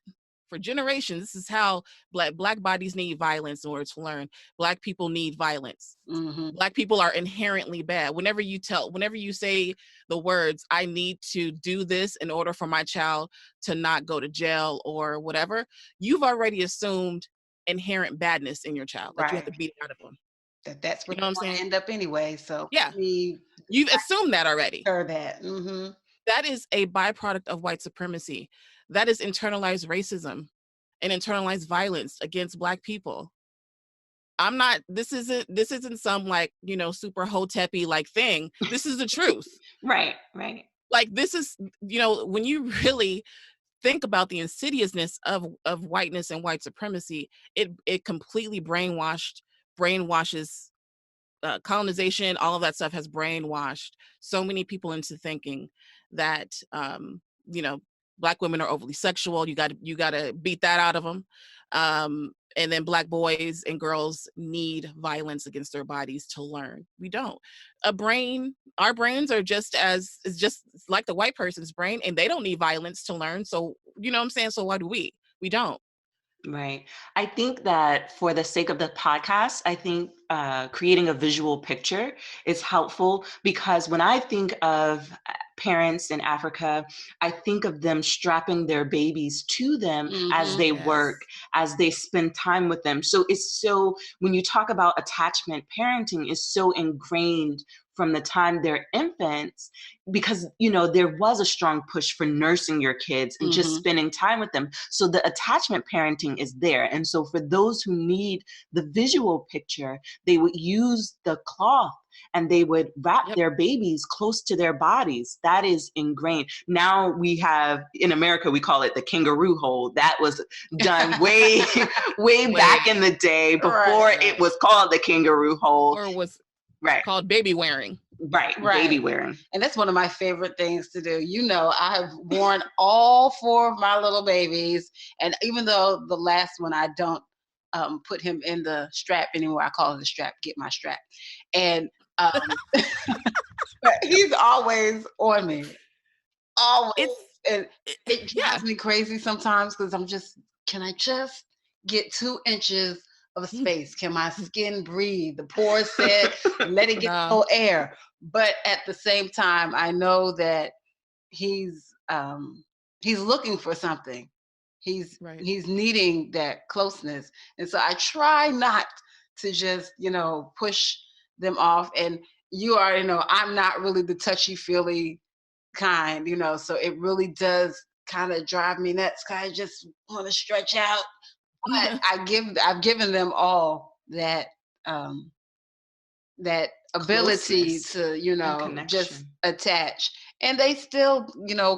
for generations. This is how black bodies need violence in order to learn. Black people need violence. Mm-hmm. Black people are inherently bad. Whenever you say the words, I need to do this in order for my child to not go to jail or whatever, you've already assumed inherent badness in your child. Like you have to Right. beat it out of them. That's where You know what I'm they want saying? to end up anyway. So Yeah. we You've assumed that already. sure that. Mm-hmm. That is a byproduct of white supremacy. That is internalized racism and internalized violence against Black people. This isn't some like, super hotepi like thing. This is the truth. Right. Like this is, when you really think about the insidiousness of whiteness and white supremacy, it completely brainwashes colonization. All of that stuff has brainwashed so many people into thinking that Black women are overly sexual. You got to beat that out of them. And then Black boys and girls need violence against their bodies to learn. We don't. Our brains are just like the white person's brain, and they don't need violence to learn. So, you know what I'm saying? So why do we? We don't. Right. I think that for the sake of the podcast, I think creating a visual picture is helpful, because when I think of parents in Africa, I think of them strapping their babies to them as Mm-hmm. they Yes. work, as they spend time with them. So when you talk about attachment parenting, is so ingrained from the time they're infants, because there was a strong push for nursing your kids and just Mm-hmm. spending time with them. So the attachment parenting is there. And so for those who need the visual picture, they would use the cloth and they would wrap Yep. their babies close to their bodies. That is ingrained. Now we have, in America, we call it the kangaroo hold. That was done way back in the day, before Right. it was called the kangaroo hold. Or was Right. called baby wearing. Right. Baby wearing. And that's one of my favorite things to do. I have worn all 4 of my little babies. And even though the last one, I don't put him in the strap anymore. I call it the strap, get my strap. And but he's always on me. Always. And it drives me crazy sometimes, because can I just get 2 inches of space? Can my skin breathe? The pores set, let it get a little air. But at the same time, I know that he's looking for something. He's needing that closeness. And so I try not to just, push them off. And you already know I'm not really the touchy-feely kind, so it really does kind of drive me nuts. I just want to stretch out. But I've given them all that that ability Closeness to just attach. And they still,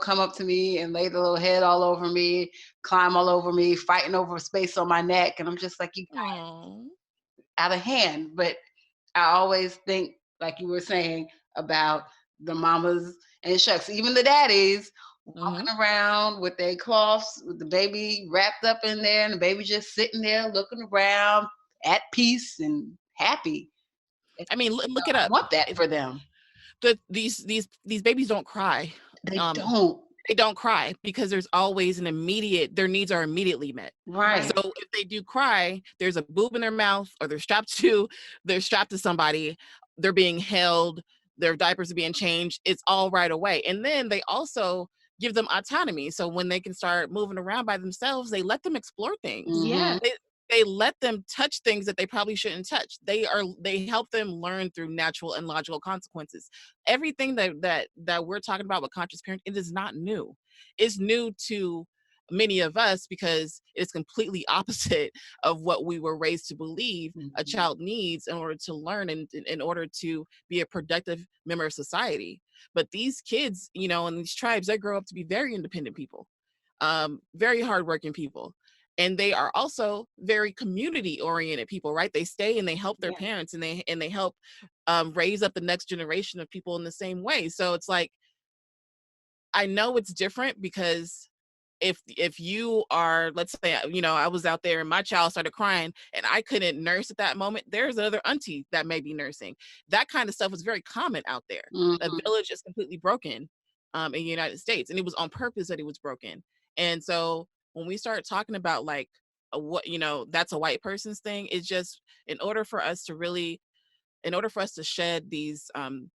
come up to me and lay the little head all over me, climb all over me, fighting over space on my neck. And I'm just like, you guys, out of hand. But I always think, like you were saying, about the mamas and shucks, even the daddies walking around with their cloths, with the baby wrapped up in there, and the baby just sitting there looking around at peace and happy. I mean, look it up. I want that for them. These babies don't cry. They don't. They don't cry because there's always their needs are immediately met. Right. So if they do cry, there's a boob in their mouth, or they're strapped to somebody, they're being held, their diapers are being changed. It's all right away. And then they also give them autonomy. So when they can start moving around by themselves, they let them explore things. Yeah. They let them touch things that they probably shouldn't touch. They help them learn through natural and logical consequences. Everything that we're talking about with conscious parenting, it is not new. It's new to many of us, because it's completely opposite of what we were raised to believe a child needs in order to learn and in order to be a productive member of society. But these kids, you know, in these tribes, they grow up to be very independent people, very hardworking people. And they are also very community oriented people, right? They stay and they help their parents, and they help raise up the next generation of people in the same way. So it's like, I know it's different because if you are, let's say, you know, I was out there and my child started crying and I couldn't nurse at that moment, there's another auntie that may be nursing. That kind of stuff was very common out there. A village is completely broken in the United States, and it was on purpose that it was broken. And so when we start talking about like what, you know, that's a white person's thing, it's just in order for us to shed these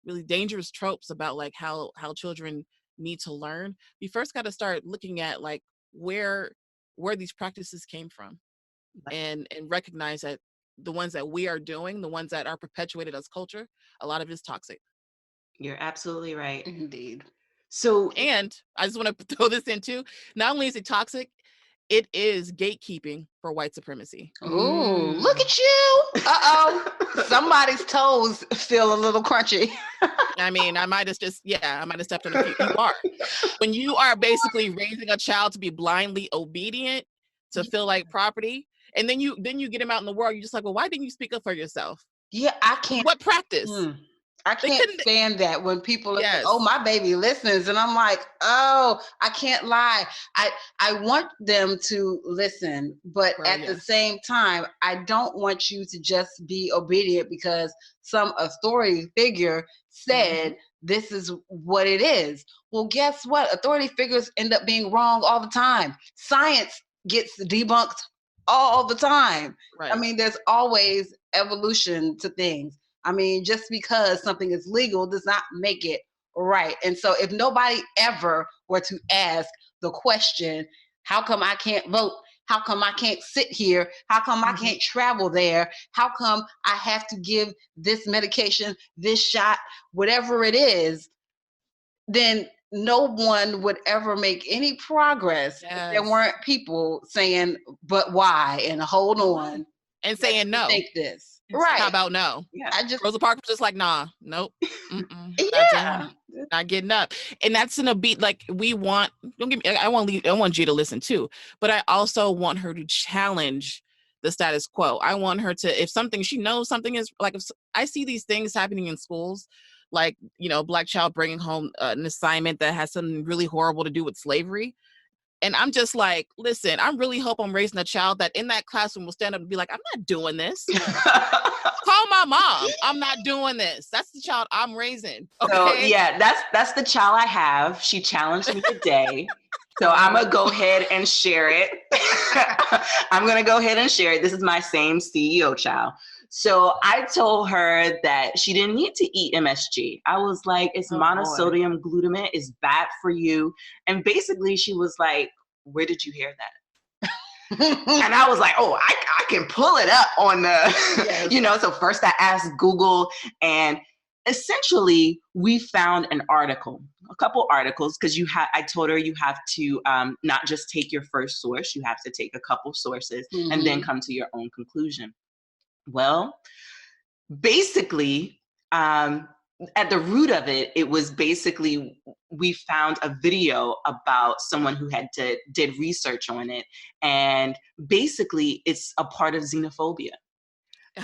really dangerous tropes about like how children need to learn, we first got to start looking at like where these practices came from, and recognize that the ones that we are doing, the ones that are perpetuated as culture, a lot of it is toxic. You're absolutely right. Indeed. So, And I just want to throw this in too. Not only is it toxic, it is gatekeeping for white supremacy. Oh, look at you. Uh-oh. Somebody's toes feel a little crunchy. I mean, I might have stepped on a few. You are. When you are basically raising a child to be blindly obedient, to feel like property, and then you get him out in the world, you're just like, well, why didn't you speak up for yourself? Yeah, I can't. What practice? I can't stand that when people are like, oh, my baby listens. And I'm like, oh, I can't lie. I want them to listen. But at the same time, I don't want you to just be obedient because some authority figure said this is what it is. Well, guess what? Authority figures end up being wrong all the time. Science gets debunked all the time. Right. I mean, there's always evolution to things. I mean, just because something is legal does not make it right. And so if nobody ever were to ask the question, how come I can't vote? How come I can't sit here? How come I can't travel there? How come I have to give this medication, this shot, whatever it is, then no one would ever make any progress if there weren't people saying, but why? And hold on. And saying no. Think this. Right. How about no? Yeah. Rosa Parks was just like, nah, nope. Not getting up. And that's in a beat like we want, don't get me, I want you to listen too, but I also want her to challenge the status quo. I want her to, if something, she knows something is like, if I see these things happening in schools, like, you know, Black child bringing home an assignment that has something really horrible to do with slavery. And I'm just like, listen, I really hope I'm raising a child that in that classroom will stand up and be like, I'm not doing this. Call my mom. I'm not doing this. That's the child I'm raising. Okay? So yeah, that's the child I have. She challenged me today. So I'm going to go ahead and share it. I'm going to go ahead and share it. This is my same CEO child. So I told her that she didn't need to eat MSG. I was like, it's monosodium glutamate. It's bad for you. And basically she was like, where did you hear that? And I was like, oh, I can pull it up on the, you know, so first I asked Google, and essentially we found an article, a couple articles, because I told her you have to not just take your first source, you have to take a couple sources and then come to your own conclusion. Well, basically, at the root of it, it was basically we found a video about someone who did research on it, and basically it's a part of xenophobia.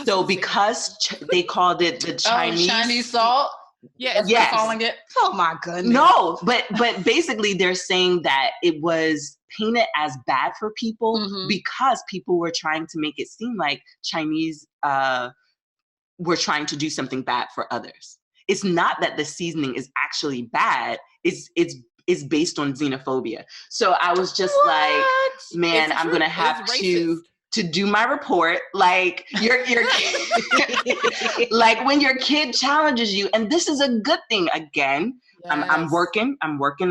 So because they called it the Chinese salt. Yes. Calling it. Oh my goodness. No, but basically they're saying that it was painted as bad for people because people were trying to make it seem like Chinese were trying to do something bad for others. It's not that the seasoning is actually bad. It's based on xenophobia. So I was just like, man, I'm gonna have to do my report. Like your like when your kid challenges you, and this is a good thing. Again, I'm working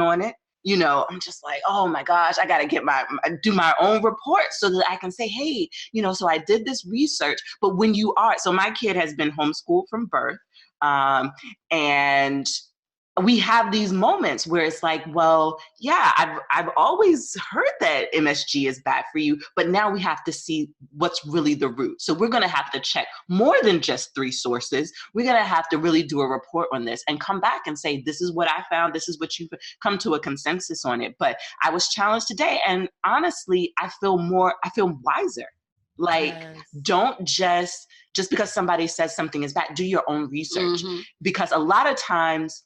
on it. You know, I'm just like, oh my gosh, I got to do my own report so that I can say, hey, you know, so I did this research. But when so my kid has been homeschooled from birth, and we have these moments where it's like, well, yeah, I've always heard that MSG is bad for you, but now we have to see what's really the root. So we're going to have to check more than just 3 sources. We're going to have to really do a report on this and come back and say, this is what I found. This is what you've come to a consensus on it. But I was challenged today, and honestly, I feel wiser. Like, don't just because somebody says something is bad, do your own research. Because a lot of times,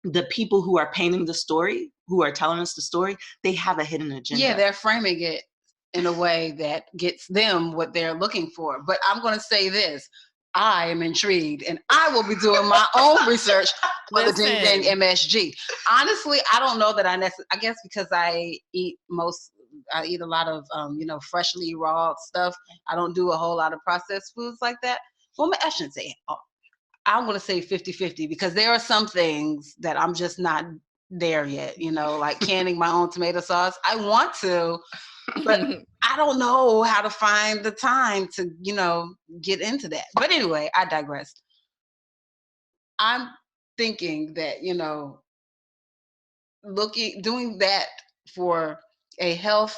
the people who are painting the story, who are telling us the story, they have a hidden agenda. Yeah, they're framing it in a way that gets them what they're looking for. But I'm going to say this. I am intrigued, and I will be doing my own research for the Ding Ding MSG. Honestly, I don't know that I guess because I eat a lot of, freshly raw stuff. I don't do a whole lot of processed foods like that. Well, I shouldn't say I'm going to say 50-50 because there are some things that I'm just not there yet, like canning my own tomato sauce. I want to, but I don't know how to find the time to, get into that. But anyway, I digress. I'm thinking that, doing that for a health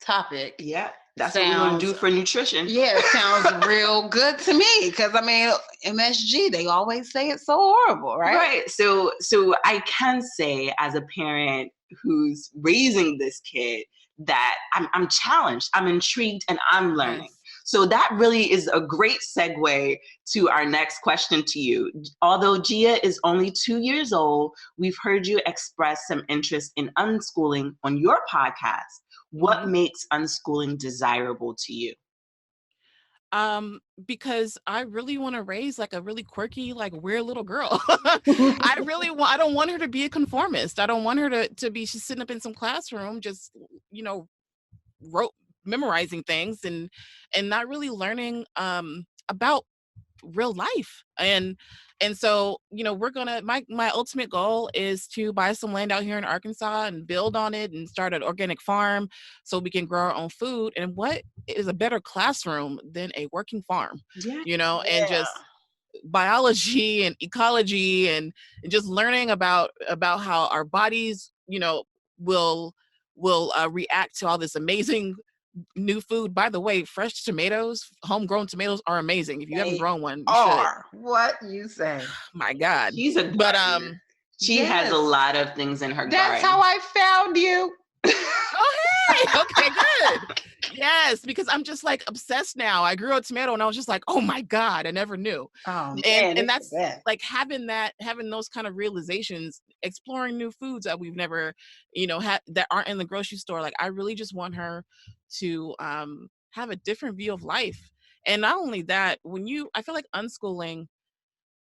topic. Yeah. That's what we're going to do for nutrition. Yeah, it sounds real good to me because, MSG, they always say it's so horrible, right? Right. So I can say as a parent who's raising this kid that I'm challenged, I'm intrigued, and I'm learning. Yes. So that really is a great segue to our next question to you. Although Gia is only 2 years old, we've heard you express some interest in unschooling on your podcast. What makes unschooling desirable to you? Because I really want to raise like a really quirky, like weird little girl. I don't want her to be a conformist. I don't want her to be she's sitting up in some classroom, just, memorizing things and not really learning about real life. And so, we're gonna my ultimate goal is to buy some land out here in Arkansas and build on it and start an organic farm so we can grow our own food. And what is a better classroom than a working farm? And just biology and ecology and just learning about how our bodies, will react to all this amazing new food. By the way, fresh tomatoes, homegrown tomatoes are amazing. If you haven't grown one, you should. What you say? My God. She's a gardener. She has a lot of things in her garden. That's how I found you. Oh, hey. Okay, good. Yes, because I'm just like obsessed now. I grew a tomato and I was just like, oh my God, I never knew. Oh, and that's like having those kind of realizations, exploring new foods that we've never, had that aren't in the grocery store. Like I really just want her to have a different view of life. And not only that, I feel like unschooling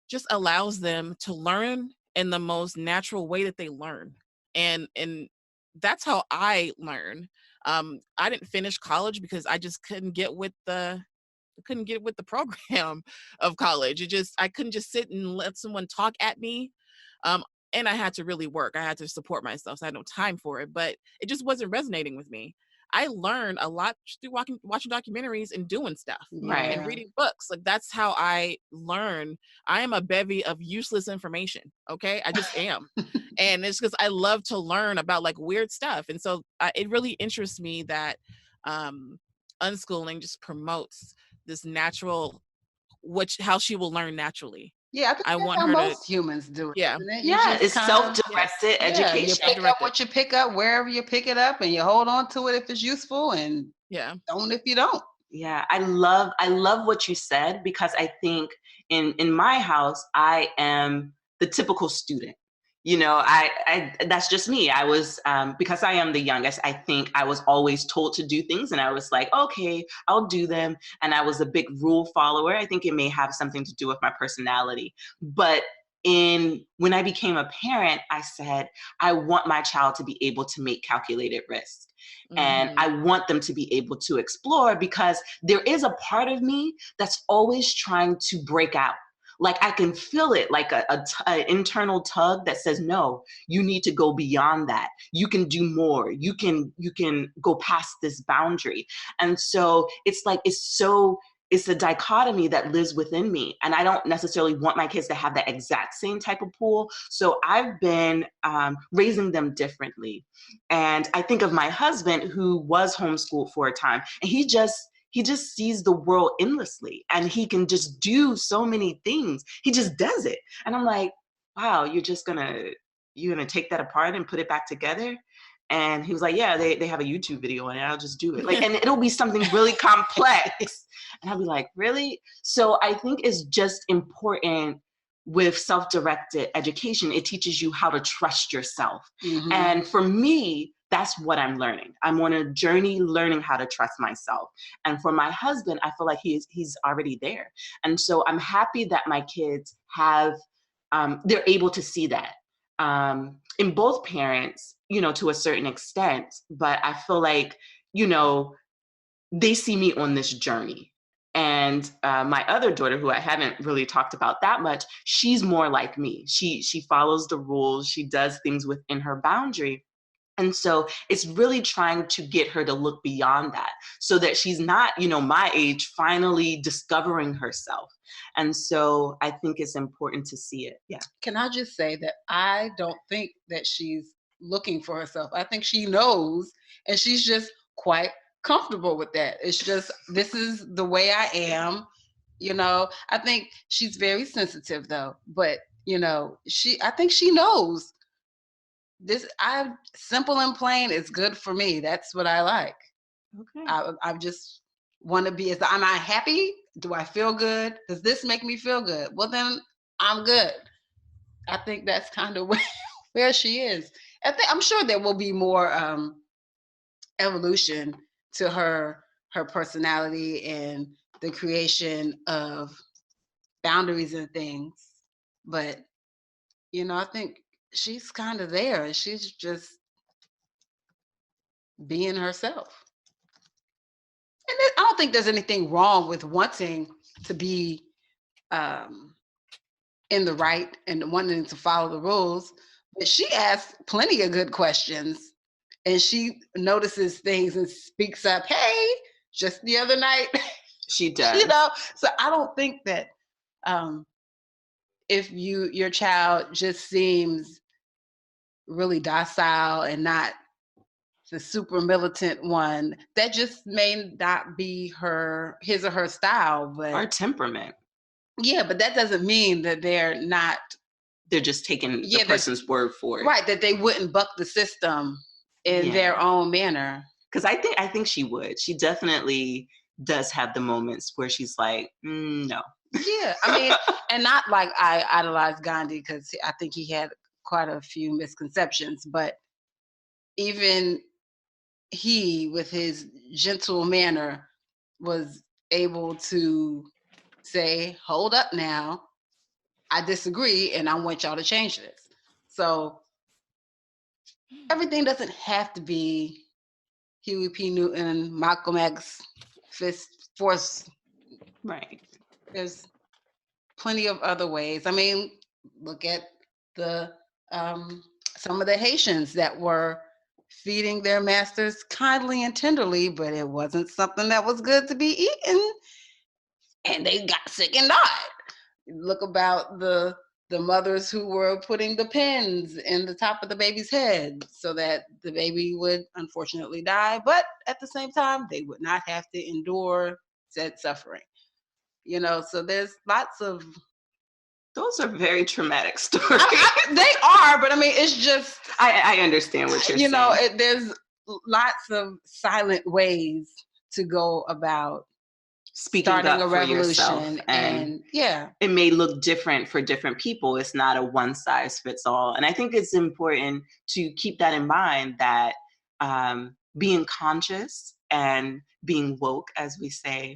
just allows them to learn in the most natural way that they learn. And that's how I learn. I didn't finish college because I just couldn't get with the program of college. I couldn't just sit and let someone talk at me. And I had to really work. I had to support myself. So I had no time for it, but it just wasn't resonating with me. I learned a lot through watching documentaries and doing stuff, right, and reading books. Like that's how I learn. I am a bevy of useless information. Okay, I just am, and it's because I love to learn about like weird stuff, and so it really interests me that unschooling just promotes this natural, how she will learn naturally. Yeah, I want her most humans do it. Yeah, it's self-directed education. You pick up what you pick up wherever you pick it up, and you hold on to it if it's useful, and don't if you don't. Yeah, I love what you said, because I think in my house I am the typical student. I that's just me. I was, because I am the youngest, I think I was always told to do things and I was like, okay, I'll do them. And I was a big rule follower. I think it may have something to do with my personality. But when I became a parent, I said, I want my child to be able to make calculated risk. And I want them to be able to explore, because there is a part of me that's always trying to break out. Like I can feel it, like an internal tug that says, no, you need to go beyond that. You can do more. You can go past this boundary. And so it's like, it's so it's a dichotomy that lives within me. And I don't necessarily want my kids to have that exact same type of pull. So I've been raising them differently. And I think of my husband, who was homeschooled for a time, and he just sees the world endlessly, and he can just do so many things. He just does it. And I'm like, wow, you're gonna take that apart and put it back together? And he was like, yeah, they have a YouTube video on it. I'll just do it. Like, and it'll be something really complex. And I'll be like, really? So I think it's just important with self-directed education. It teaches you how to trust yourself. Mm-hmm. And for me, that's what I'm learning. I'm on a journey learning how to trust myself. And for my husband, I feel like he's already there. And so I'm happy that my kids have, they're able to see that. In both parents, to a certain extent, but I feel like, they see me on this journey. And my other daughter, who I haven't really talked about that much, she's more like me. She follows the rules. She does things within her boundary. And so it's really trying to get her to look beyond that, so that she's not, my age, finally discovering herself. And so I think it's important to see it. Yeah. Can I just say that I don't think that she's looking for herself. I think she knows, and she's just quite comfortable with that. It's just, this is the way I am. I think she's very sensitive though, but I think she knows this. I'm simple and plain is good for me. That's what I like. Okay. I just want to be, am I happy? Do I feel good? Does this make me feel good? Well, then I'm good. I think that's kind of where she is. I'm sure there will be more evolution to her personality and the creation of boundaries and things. But, I think she's kind of there. She's just being herself. And I don't think there's anything wrong with wanting to be in the right and wanting to follow the rules. But she asks plenty of good questions, and she notices things and speaks up. Hey, just the other night. She does. So I don't think that if your child just seems really docile and not the super militant one, that just may not be his or her style, but our temperament. Yeah, but that doesn't mean that they're just taking the person's word for it. Right, that they wouldn't buck the system in their own manner. Because I think she would. She definitely does have the moments where she's like, no. Yeah, I mean, and not like I idolize Gandhi, because I think he had quite a few misconceptions, but even he, with his gentle manner, was able to say, hold up now, I disagree, and I want y'all to change this. So everything doesn't have to be Huey P. Newton, Malcolm X, fist force. Right. There's plenty of other ways. I mean, look at the some of the Haitians that were feeding their masters kindly and tenderly, but it wasn't something that was good to be eaten, and they got sick and died. Look about the mothers who were putting the pins in the top of the baby's head so that the baby would unfortunately die, but at the same time, they would not have to endure said suffering. So there's lots of... Those are very traumatic stories. They are, but I mean, it's just... I understand what you're saying. There's lots of silent ways to go about speaking starting up a revolution, for yourself, and yeah, it may look different for different people. It's not a one size fits all, and I think it's important to keep that in mind, that being conscious and being woke, as we say,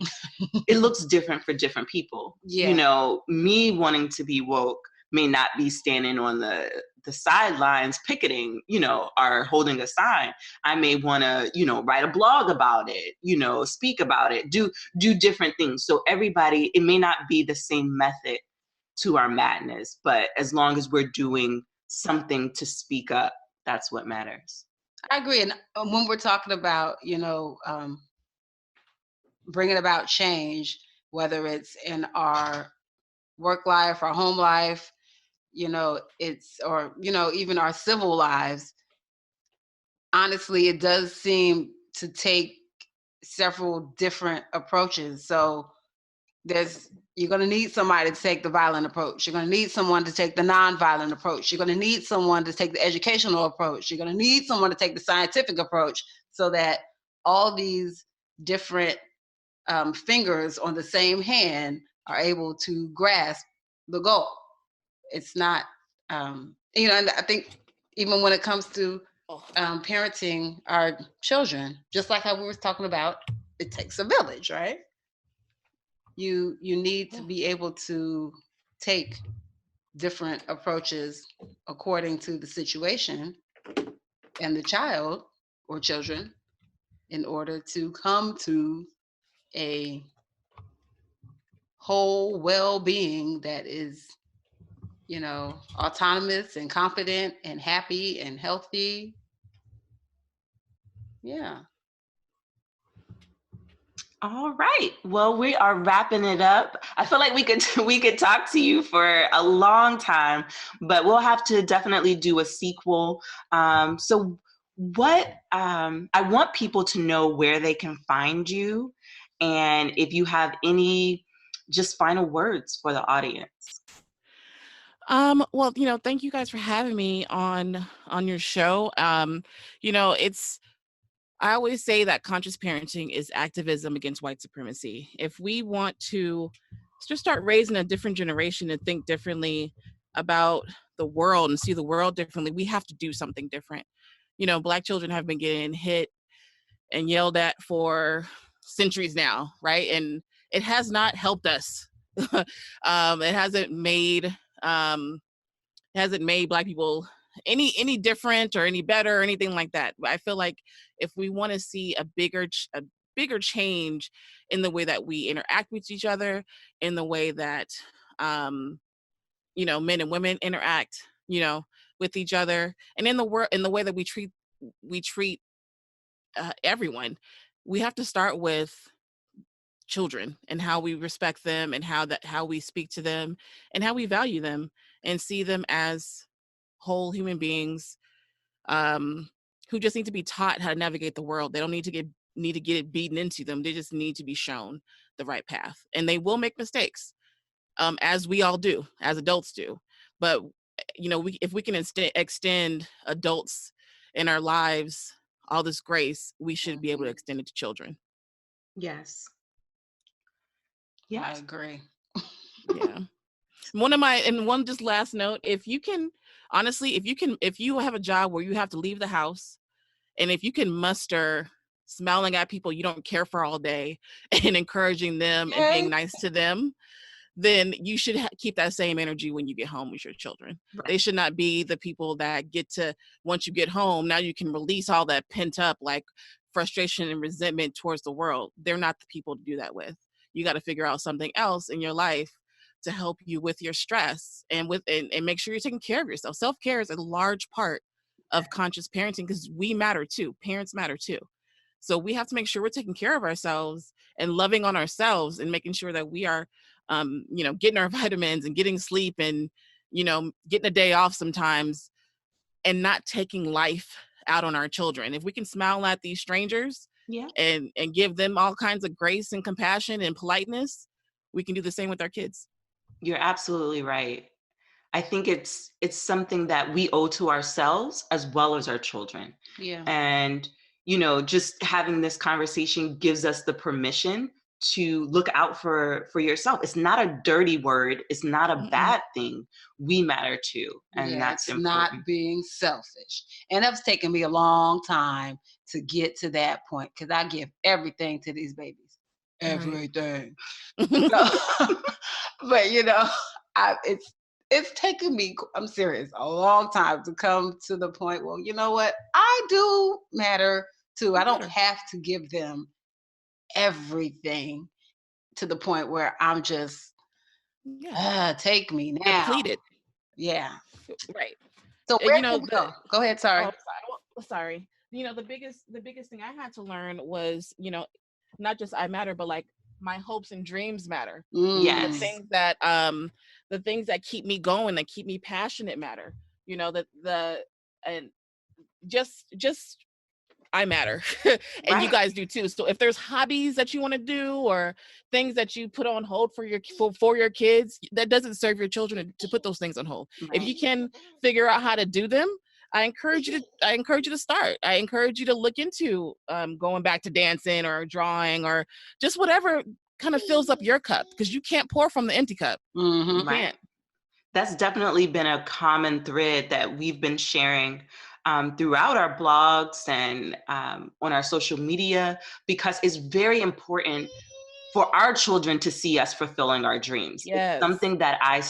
it looks different for different people. Yeah. Me wanting to be woke may not be standing on the sidelines picketing, or holding a sign. I may want to, write a blog about it, speak about it, do different things. So everybody, it may not be the same method to our madness, but as long as we're doing something to speak up, that's what matters. I agree. And when we're talking about, bringing about change, whether it's in our work life, our home life, even our civil lives. Honestly, it does seem to take several different approaches. So you're going to need somebody to take the violent approach. You're going to need someone to take the nonviolent approach. You're going to need someone to take the educational approach. You're going to need someone to take the scientific approach, so that all these different fingers on the same hand are able to grasp the goal. It's not, and I think even when it comes to parenting our children, just like how we were talking about, it takes a village, right? You need to be able to take different approaches according to the situation and the child or children in order to come to a whole well-being that is, autonomous and confident and happy and healthy. Yeah. All right. Well, we are wrapping it up. I feel like we could talk to you for a long time, but we'll have to definitely do a sequel. So what I want people to know where they can find you, and if you have any just final words for the audience. Well, thank you guys for having me on your show. I always say that conscious parenting is activism against white supremacy. If we want to just start raising a different generation and think differently about the world and see the world differently, we have to do something different. Black children have been getting hit and yelled at for centuries now, right? And it has not helped us. It hasn't made Black people any different or any better or anything like that. But I feel like if we want to see a bigger change in the way that we interact with each other, in the way that men and women interact, with each other, and in the way that we treat everyone, we have to start with children and how we respect them and how we speak to them and how we value them and see them as whole human beings, who just need to be taught how to navigate the world. They don't need to get it beaten into them. They just need to be shown the right path, and they will make mistakes, as we all do, as adults do. But if we can extend adults in our lives all this grace, we should be able to extend it to children. Yes. I agree. Yeah. One just last note, if you have a job where you have to leave the house, and if you can muster smiling at people you don't care for all day and encouraging them and being nice to them, then you should keep that same energy when you get home with your children. Right. They should not be the people that get to, once you get home, now you can release all that pent up frustration and resentment towards the world. They're not the people to do that with. You got to figure out something else in your life to help you with your stress and make sure you're taking care of yourself. Self-care is a large part of conscious parenting, because we matter too. Parents matter too. So we have to make sure we're taking care of ourselves and loving on ourselves and making sure that we are, getting our vitamins and getting sleep and, getting a day off sometimes, and not taking life out on our children. If we can smile at these strangers, and give them all kinds of grace and compassion and politeness, we can do the same with our kids. You're absolutely right. I think it's something that we owe to ourselves as well as our children. Yeah. And, just having this conversation gives us the permission to look out for yourself. It's not a dirty word. It's not a bad thing. We matter too. And that's important. Not being selfish. And that's taken me a long time to get to that point, because I give everything to these babies. Everything. Right. But it's taken me, I'm serious, a long time to come to the point, well, you know what? I do matter too. I don't have to give them everything to the point where I'm just, take me now. Depleted. Yeah. Right. So where go ahead, sorry. Sorry. The biggest thing I had to learn was, not just I matter, but my hopes and dreams matter. The Yes. things that keep me going, that keep me passionate matter. You know, and just I matter. And you Right. guys do too. So if there's hobbies that you want to do or things that you put on hold for your kids, that doesn't serve your children to put those things on hold. If Right. you can figure out how to do them, I encourage you to start. I encourage you to look into going back to dancing or drawing or just whatever kind of fills up your cup, because you can't pour from the empty cup. Mm-hmm. You Right. can't. That's definitely been a common thread that we've been sharing throughout our blogs and on our social media, because it's very important for our children to see us fulfilling our dreams. Yes. It's something that I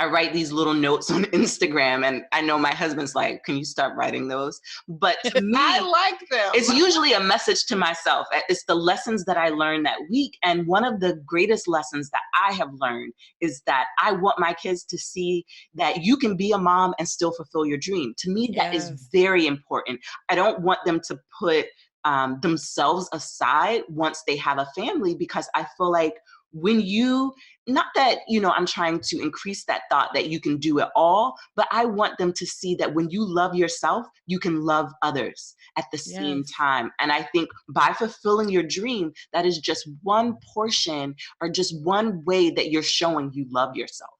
write these little notes on Instagram, and I know my husband's like, can you stop writing those? But to me, I like them. it's usually a message to myself. It's the lessons that I learned that week. And one of the greatest lessons that I have learned is that I want my kids to see that you can be a mom and still fulfill your dream. To me, that is Yes. very important. I don't want them to put themselves aside once they have a family, because I feel like when you, not that, I'm trying to increase that thought that you can do it all, but I want them to see that when you love yourself, you can love others at the same Yes. time. And I think by fulfilling your dream, that is just one portion or just one way that you're showing you love yourself.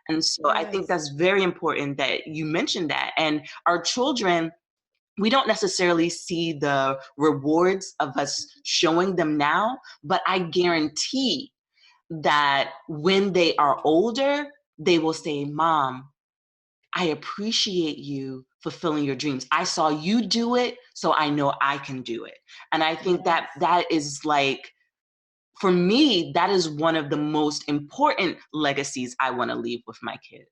And so I think Yes. that's very important that you mentioned that. And our children, we don't necessarily see the rewards of us showing them now, but I guarantee that when they are older, they will say, Mom, I appreciate you fulfilling your dreams. I saw you do it, so I know I can do it. And I think Yes. that is like, for me, that is one of the most important legacies I want to leave with my kids.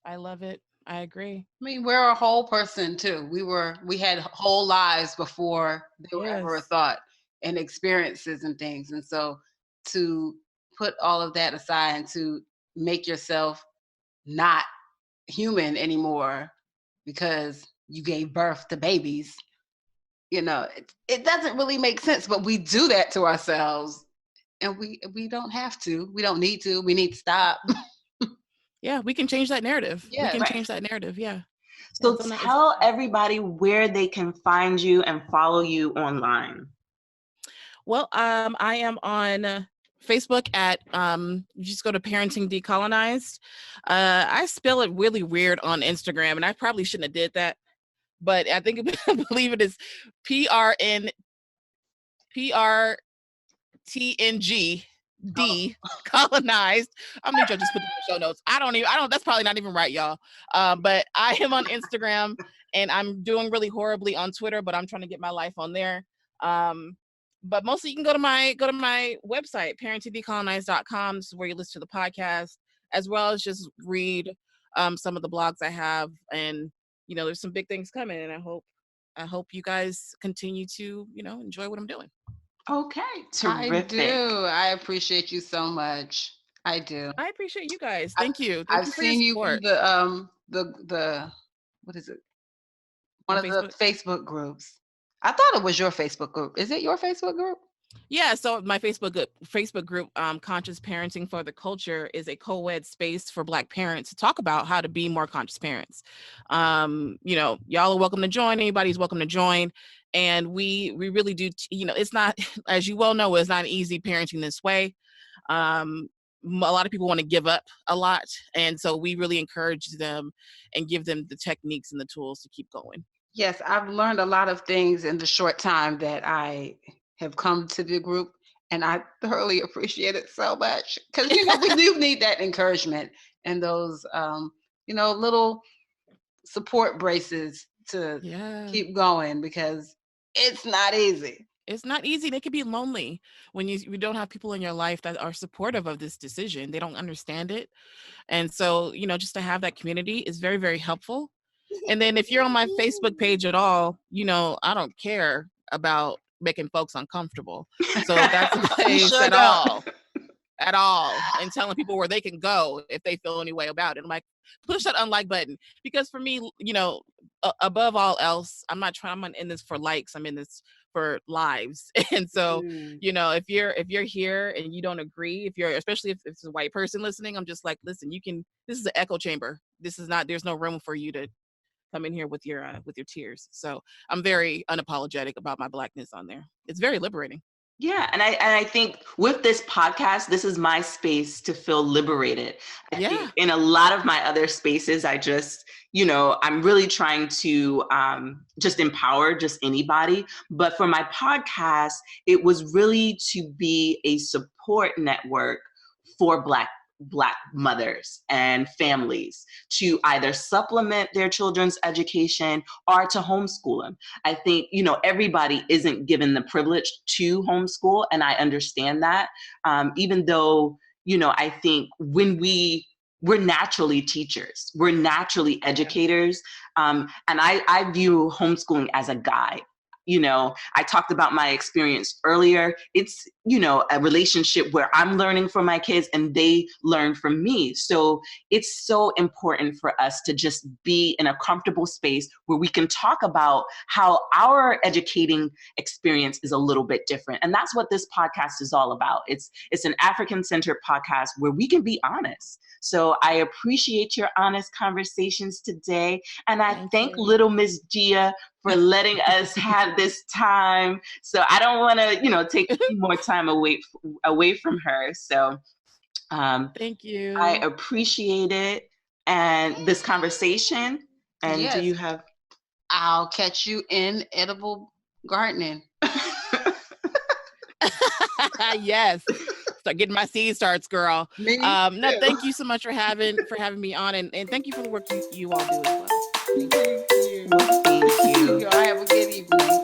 I love it. I agree. I mean, we're a whole person too. We had whole lives before they were ever a Yes. thought, and experiences and things. And so to put all of that aside and to make yourself not human anymore because you gave birth to babies, it doesn't really make sense, but we do that to ourselves, and we don't have to. We don't need to. We need to stop. Yeah, we can change that narrative. We Yes. can Right. change that narrative. Yeah. So It's tell everybody where they can find you and follow you online. Well, I am on Facebook at you just go to Parenting Decolonized. I spell it really weird on Instagram, and I probably shouldn't have did that, but I think I believe it is PRTNGD colonized. I'm gonna need y'all just put it in the show notes. I don't that's probably not even right, y'all. But I am on Instagram, and I'm doing really horribly on Twitter, but I'm trying to get my life on there. But mostly you can go to my website, parentingdecolonized.com. This is where you listen to the podcast, as well as just read some of the blogs I have. And there's some big things coming, and I hope you guys continue to enjoy what I'm doing. Okay, I terrific. do. I appreciate you so much. I do. I appreciate you guys. Thank you. I've You for your seen you support. in the what is it? One On of the Facebook. Facebook groups. I thought it was your Facebook group. Is it your Facebook group? Yeah, so my Facebook group, Conscious Parenting for the Culture, is a co-ed space for Black parents to talk about how to be more conscious parents. Y'all are welcome to join. Anybody's welcome to join. And we really do, it's not, as you well know, it's not easy parenting this way. A lot of people want to give up a lot. And so we really encourage them and give them the techniques and the tools to keep going. Yes, I've learned a lot of things in the short time that I have come to the group, and I thoroughly appreciate it so much because we do need that encouragement and those little support braces to keep going, because it's not easy. It's not easy. They can be lonely when you don't have people in your life that are supportive of this decision. They don't understand it. And so, just to have that community is very, very helpful. And then if you're on my Facebook page at all, I don't care about making folks uncomfortable. So if that's the case Sure at don't. all, and telling people where they can go if they feel any way about it, I'm like, push that unlike button. Because for me, above all else, I'm not in this for likes. I'm in this for lives. And so, Mm. if you're here and you don't agree, especially if it's a white person listening, I'm just like, listen, this is an echo chamber. There's no room for you to come in here with your tears. So I'm very unapologetic about my Blackness on there. It's very liberating. Yeah, and I think with this podcast, this is my space to feel liberated. I think in a lot of my other spaces, I just, I'm really trying to just empower just anybody. But for my podcast, it was really to be a support network for Black mothers and families to either supplement their children's education or to homeschool them. I think, everybody isn't given the privilege to homeschool, and I understand that. Even though, I think when we're naturally teachers, we're naturally educators, and I view homeschooling as a guide. I talked about my experience earlier. It's, a relationship where I'm learning from my kids and they learn from me. So it's so important for us to just be in a comfortable space where we can talk about how our educating experience is a little bit different. And that's what this podcast is all about. It's an African-centered podcast where we can be honest. So I appreciate your honest conversations today. And I thank little Miss Gia for letting us have this time. So I don't want to, take any more time away from her. So thank you. I appreciate it and this conversation. And Yes. do you have? I'll catch you in edible gardening. Yes. Start getting my seed starts, girl. No, thank you so much for having me on, and thank you for the work you all do as well. Thank you. Y'all have a good evening.